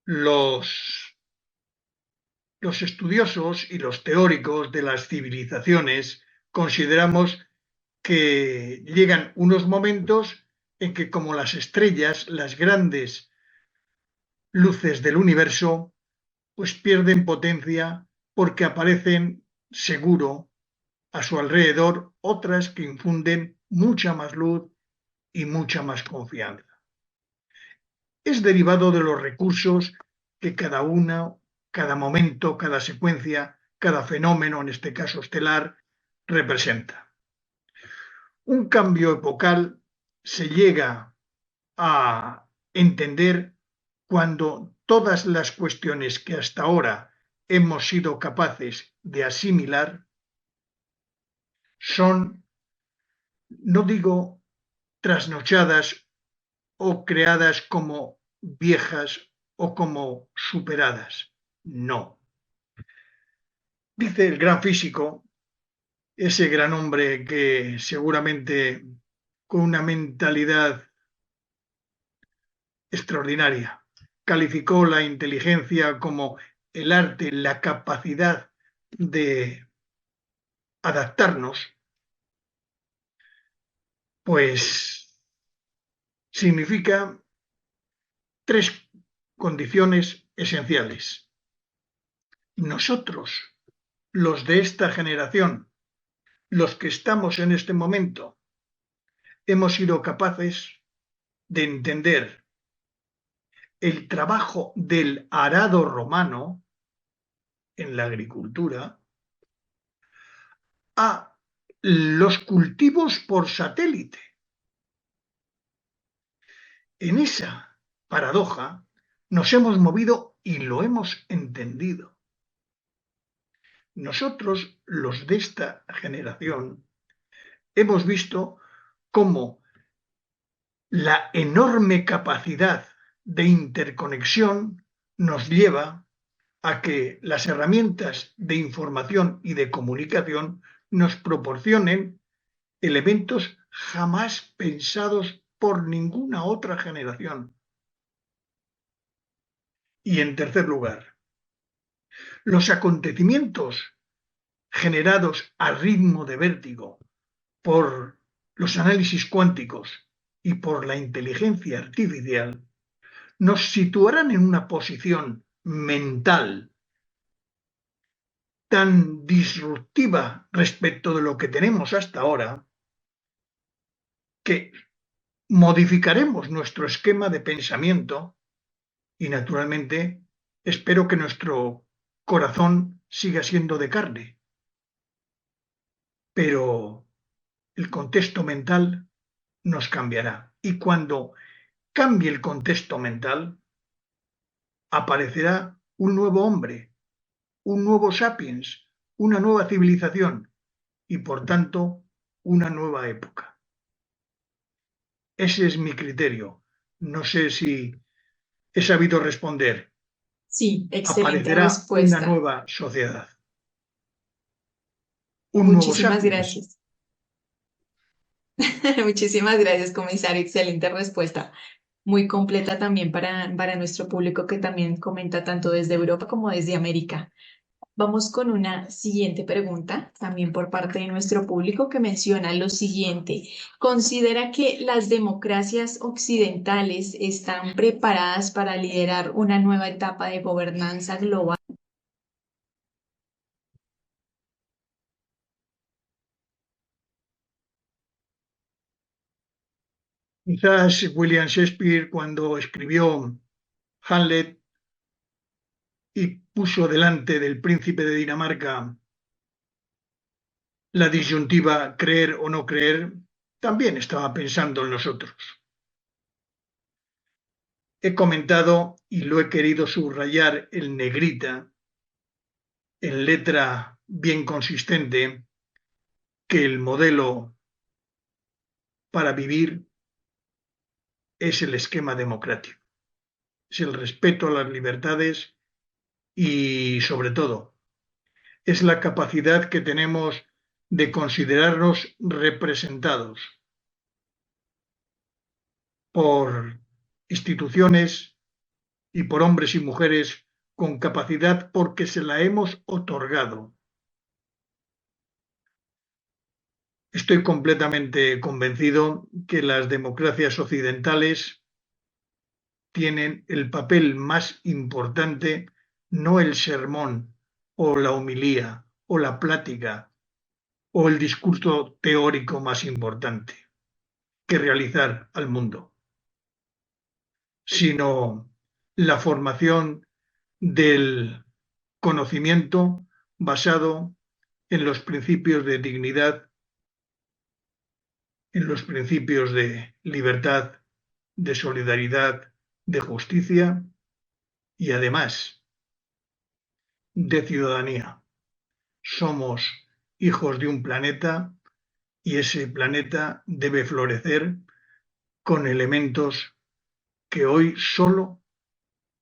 los estudiosos y los teóricos de las civilizaciones consideramos que llegan unos momentos en que, como las estrellas, las grandes luces del universo, pues pierden potencia porque aparecen seguro a su alrededor otras que infunden mucha más luz y mucha más confianza. Es derivado de los recursos que cada una, cada momento, cada secuencia, cada fenómeno, en este caso estelar, representa. Un cambio epocal se llega a entender cuando todas las cuestiones que hasta ahora hemos sido capaces de asimilar son, no digo trasnochadas o creadas como viejas o como superadas. No. Dice el gran físico, ese gran hombre que seguramente con una mentalidad extraordinaria calificó la inteligencia como el arte, la capacidad de adaptarnos, pues significa tres condiciones esenciales. Nosotros, los de esta generación, los que estamos en este momento, hemos sido capaces de entender el trabajo del arado romano en la agricultura a los cultivos por satélite. En esa paradoja nos hemos movido y lo hemos entendido. Nosotros, los de esta generación, hemos visto cómo la enorme capacidad de interconexión nos lleva a que las herramientas de información y de comunicación nos proporcionen elementos jamás pensados por ninguna otra generación. Y en tercer lugar, los acontecimientos generados a ritmo de vértigo por los análisis cuánticos y por la inteligencia artificial nos situarán en una posición mental tan disruptiva respecto de lo que tenemos hasta ahora que modificaremos nuestro esquema de pensamiento y, naturalmente, espero que nuestro corazón siga siendo de carne, pero el contexto mental nos cambiará. Y cuando cambie el contexto mental, aparecerá un nuevo hombre, un nuevo sapiens, una nueva civilización y, por tanto, una nueva época. Ese es mi criterio. No sé si he sabido responder. Sí, excelente Aparecerá una respuesta. nueva sociedad, un nuevo Muchísimas sapiens. gracias. Muchísimas gracias, comisario. Excelente respuesta. Muy completa también para nuestro público que también comenta tanto desde Europa como desde América. Vamos con una siguiente pregunta, también por parte de nuestro público, que menciona lo siguiente. ¿Considera que las democracias occidentales están preparadas para liderar una nueva etapa de gobernanza global? Quizás William Shakespeare, cuando escribió Hamlet y puso delante del príncipe de Dinamarca la disyuntiva creer o no creer, también estaba pensando en nosotros. He comentado y lo he querido subrayar en negrita, en letra bien consistente, que el modelo para vivir es el esquema democrático, es el respeto a las libertades y, sobre todo, es la capacidad que tenemos de considerarnos representados por instituciones y por hombres y mujeres con capacidad porque se la hemos otorgado. Estoy completamente convencido que las democracias occidentales tienen el papel más importante, no el sermón o la homilía o la plática o el discurso teórico más importante que realizar al mundo, sino la formación del conocimiento basado en los principios de dignidad, en los principios de libertad, de solidaridad, de justicia y además de ciudadanía. Somos hijos de un planeta y ese planeta debe florecer con elementos que hoy solo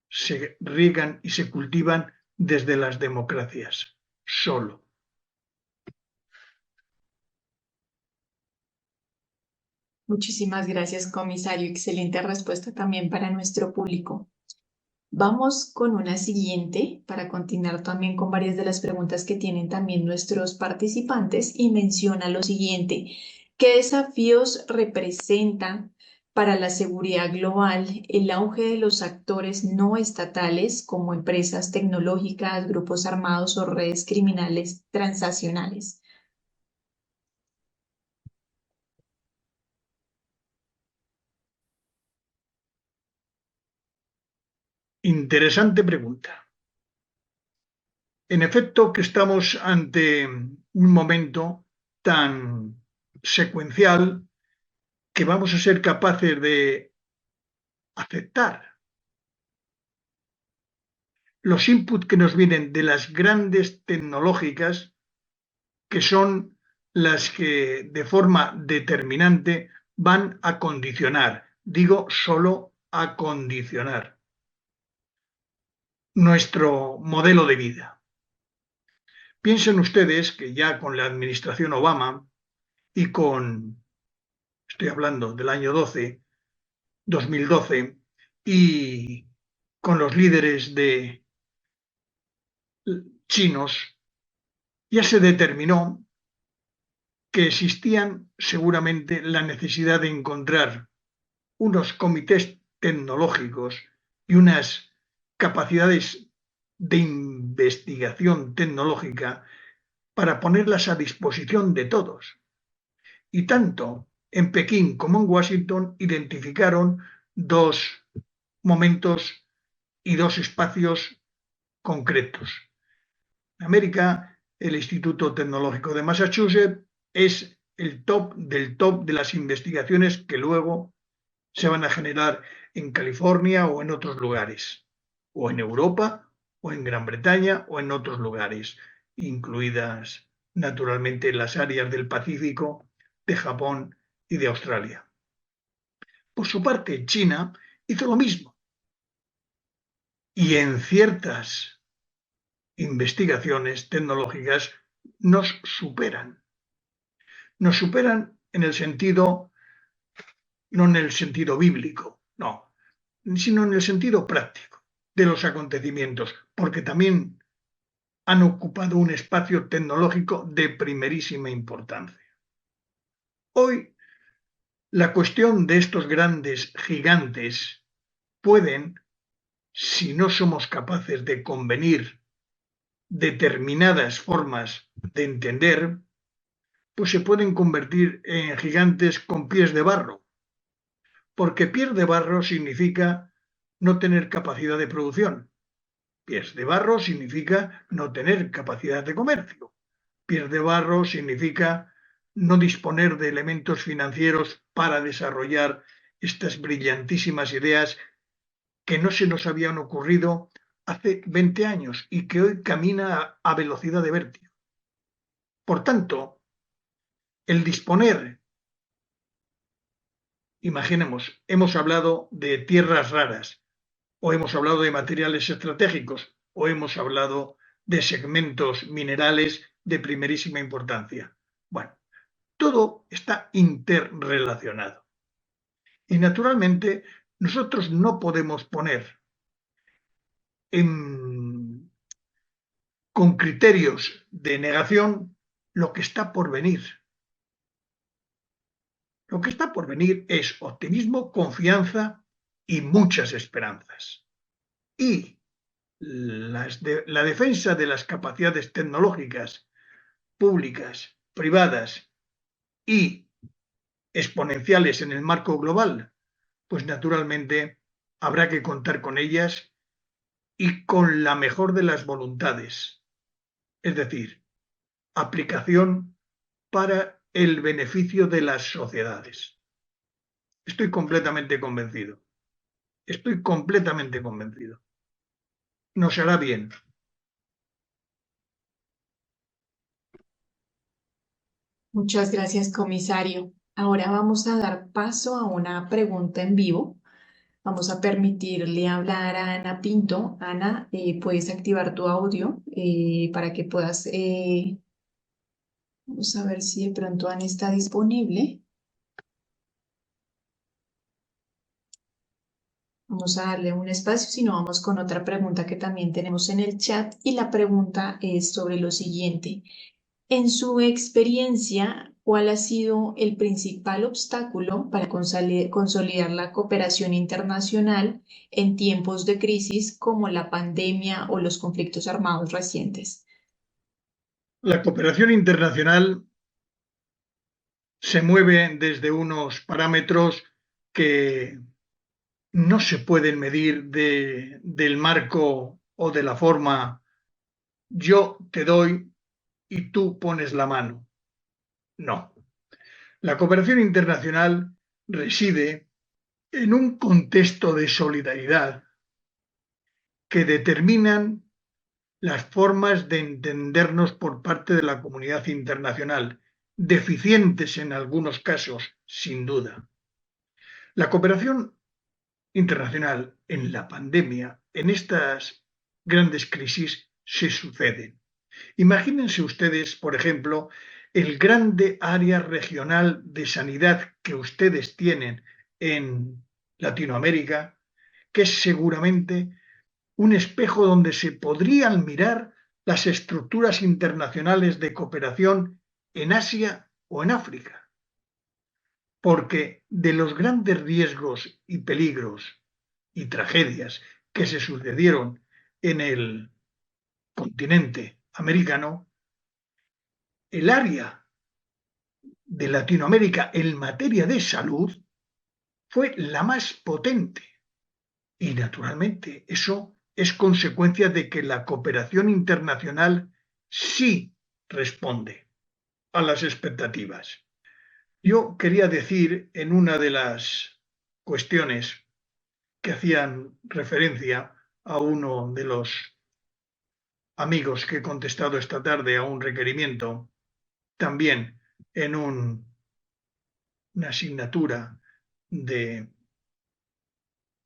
se riegan y se cultivan desde las democracias. Solo. Muchísimas gracias, comisario. Excelente respuesta también para nuestro público. Vamos con una siguiente para continuar también con varias de las preguntas que tienen también nuestros participantes y menciona lo siguiente. ¿Qué desafíos representan para la seguridad global el auge de los actores no estatales como empresas tecnológicas, grupos armados o redes criminales transnacionales? Interesante pregunta. En efecto, que estamos ante un momento tan secuencial que vamos a ser capaces de aceptar los inputs que nos vienen de las grandes tecnológicas, que son las que de forma determinante van a condicionar, digo solo a condicionar, nuestro modelo de vida. Piensen ustedes que ya con la administración Obama y estoy hablando del año 2012, y con los líderes de chinos, ya se determinó que existían seguramente la necesidad de encontrar unos comités tecnológicos y unas capacidades de investigación tecnológica para ponerlas a disposición de todos. Y tanto en Pekín como en Washington identificaron dos momentos y dos espacios concretos. En América, el Instituto Tecnológico de Massachusetts es el top del top de las investigaciones que luego se van a generar en California o en otros lugares, o en Europa, o en Gran Bretaña, o en otros lugares, incluidas naturalmente las áreas del Pacífico, de Japón y de Australia. Por su parte, China hizo lo mismo y en ciertas investigaciones tecnológicas nos superan. Nos superan en el sentido, no en el sentido bíblico, no, sino en el sentido práctico de los acontecimientos, porque también han ocupado un espacio tecnológico de primerísima importancia. Hoy, la cuestión de estos grandes gigantes pueden, si no somos capaces de convenir determinadas formas de entender, pues se pueden convertir en gigantes con pies de barro, porque pies de barro significa no tener capacidad de producción. Pies de barro significa no tener capacidad de comercio. Pies de barro significa no disponer de elementos financieros para desarrollar estas brillantísimas ideas que no se nos habían ocurrido hace 20 años y que hoy camina a velocidad de vértigo. Por tanto, el disponer, imaginemos, hemos hablado de tierras raras, o hemos hablado de materiales estratégicos, o hemos hablado de segmentos minerales de primerísima importancia. Bueno, todo está interrelacionado. Y naturalmente, nosotros no podemos poner con criterios de negación lo que está por venir. Lo que está por venir es optimismo, confianza y muchas esperanzas. Y la defensa de las capacidades tecnológicas públicas privadas y exponenciales en el marco global, pues naturalmente habrá que contar con ellas y con la mejor de las voluntades, es decir, aplicación para el beneficio de las sociedades. Estoy completamente convencido. Estoy completamente convencido. Nos hará bien. Muchas gracias, comisario. Ahora vamos a dar paso a una pregunta en vivo. Vamos a permitirle hablar a Ana Pinto. Ana, puedes activar tu audio para que puedas. Vamos a ver si de pronto Ana está disponible. Vamos a darle un espacio, si no vamos con otra pregunta que también tenemos en el chat y la pregunta es sobre lo siguiente. En su experiencia, ¿cuál ha sido el principal obstáculo para consolidar la cooperación internacional en tiempos de crisis como la pandemia o los conflictos armados recientes? La cooperación internacional se mueve desde unos parámetros que no se pueden medir del marco o de la forma yo te doy y tú pones la mano. No. La cooperación internacional reside en un contexto de solidaridad que determinan las formas de entendernos por parte de la comunidad internacional, deficientes en algunos casos, sin duda. La cooperación internacional en la pandemia, en estas grandes crisis, se suceden. Imagínense ustedes, por ejemplo, el grande área regional de sanidad que ustedes tienen en Latinoamérica, que es seguramente un espejo donde se podrían mirar las estructuras internacionales de cooperación en Asia o en África. Porque de los grandes riesgos y peligros y tragedias que se sucedieron en el continente americano, el área de Latinoamérica en materia de salud fue la más potente. Y naturalmente eso es consecuencia de que la cooperación internacional sí responde a las expectativas. Yo quería decir en una de las cuestiones que hacían referencia a uno de los amigos que he contestado esta tarde a un requerimiento, también en una asignatura de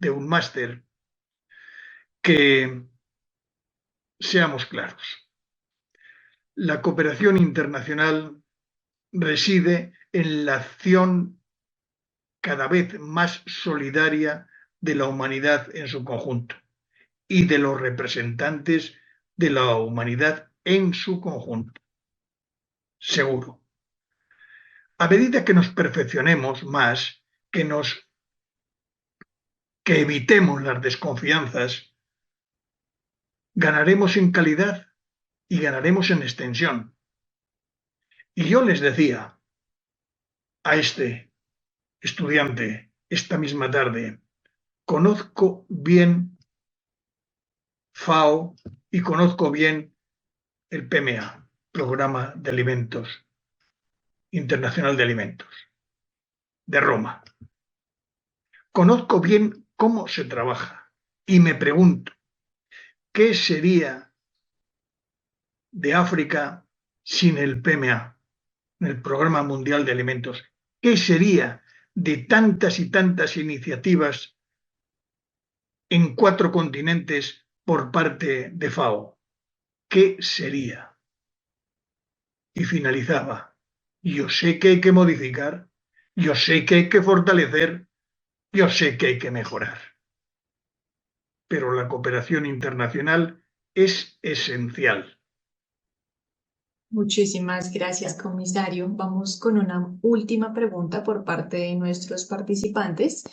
un máster, que seamos claros. La cooperación internacional reside en la acción cada vez más solidaria de la humanidad en su conjunto y de los representantes de la humanidad en su conjunto. Seguro. A medida que nos perfeccionemos más, que evitemos las desconfianzas, ganaremos en calidad y ganaremos en extensión. Y yo les decía a este estudiante esta misma tarde, conozco bien FAO y conozco bien el PMA, Programa de Alimentos, Internacional de Alimentos, de Roma. Conozco bien cómo se trabaja y me pregunto, ¿qué sería de África sin el PMA, el Programa Mundial de Alimentos? ¿Qué sería de tantas y tantas iniciativas en 4 continentes por parte de FAO? ¿Qué sería? Y finalizaba, yo sé que hay que modificar, yo sé que hay que fortalecer, yo sé que hay que mejorar, pero la cooperación internacional es esencial. Muchísimas gracias, comisario. Vamos con una última pregunta por parte de nuestros participantes.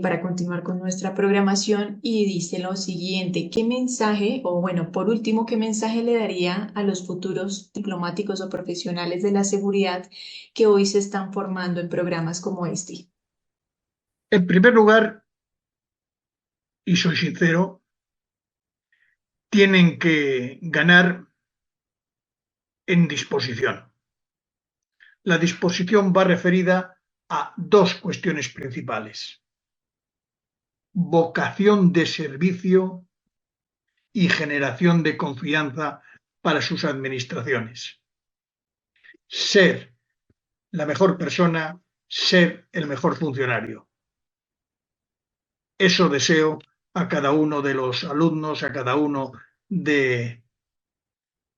para continuar con nuestra programación y dice lo siguiente: ¿qué mensaje, o bueno, por último, qué mensaje le daría a los futuros diplomáticos o profesionales de la seguridad que hoy se están formando en programas como este? En primer lugar, y soy sincero, tienen que ganar en disposición. La disposición va referida a dos cuestiones principales: vocación de servicio y generación de confianza para sus administraciones. Ser la mejor persona, ser el mejor funcionario. Eso deseo a cada uno de los alumnos, a cada uno de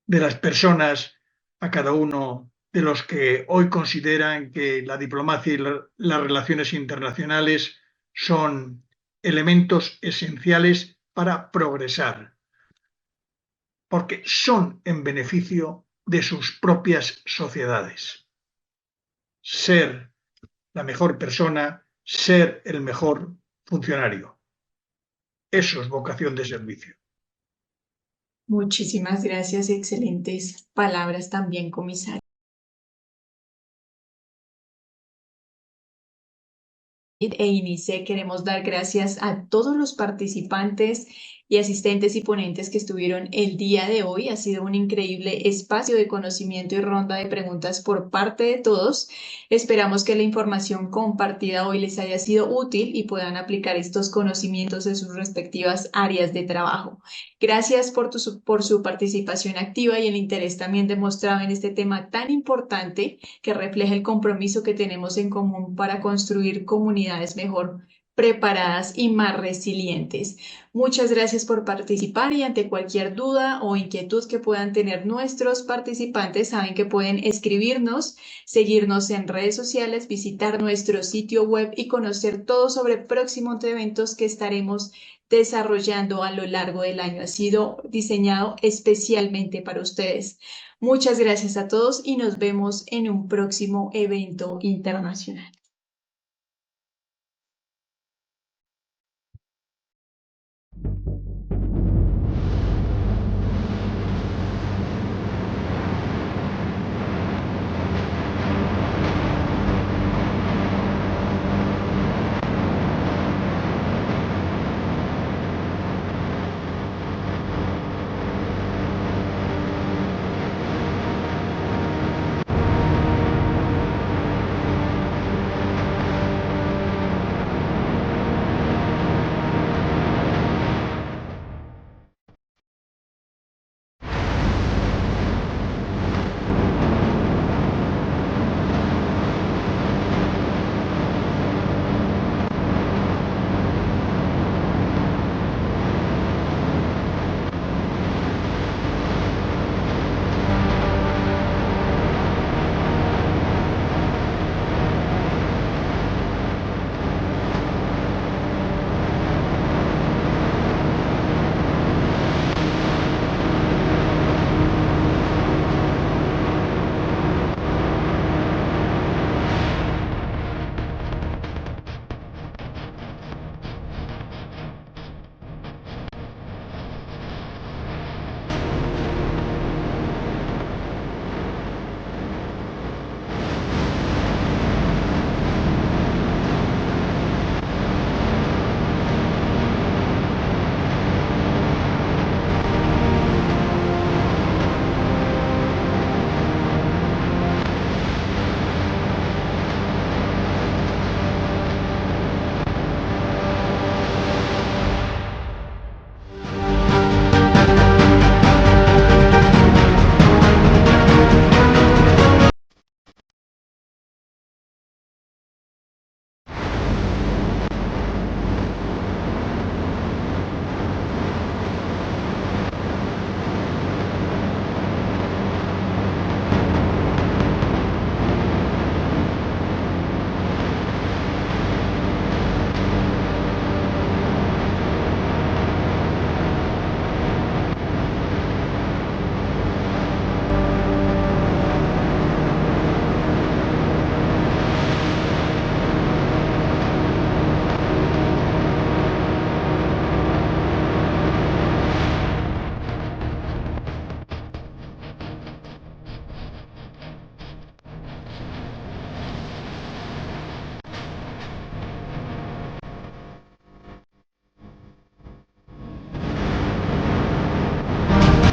las personas, a cada uno de los que hoy consideran que la diplomacia y las relaciones internacionales son elementos esenciales para progresar, porque son en beneficio de sus propias sociedades. Ser la mejor persona, ser el mejor funcionario. Eso es vocación de servicio. Muchísimas gracias y excelentes palabras también, comisario. E INICE, queremos dar gracias a todos los participantes y asistentes y ponentes que estuvieron el día de hoy. Ha sido un increíble espacio de conocimiento y ronda de preguntas por parte de todos. Esperamos que la información compartida hoy les haya sido útil y puedan aplicar estos conocimientos en sus respectivas áreas de trabajo. Gracias por su participación activa y el interés también demostrado en este tema tan importante, que refleja el compromiso que tenemos en común para construir comunidades mejor preparadas y más resilientes. Muchas gracias por participar, y ante cualquier duda o inquietud que puedan tener nuestros participantes, saben que pueden escribirnos, seguirnos en redes sociales, visitar nuestro sitio web y conocer todo sobre próximos eventos que estaremos desarrollando a lo largo del año. Ha sido diseñado especialmente para ustedes. Muchas gracias a todos y nos vemos en un próximo evento internacional.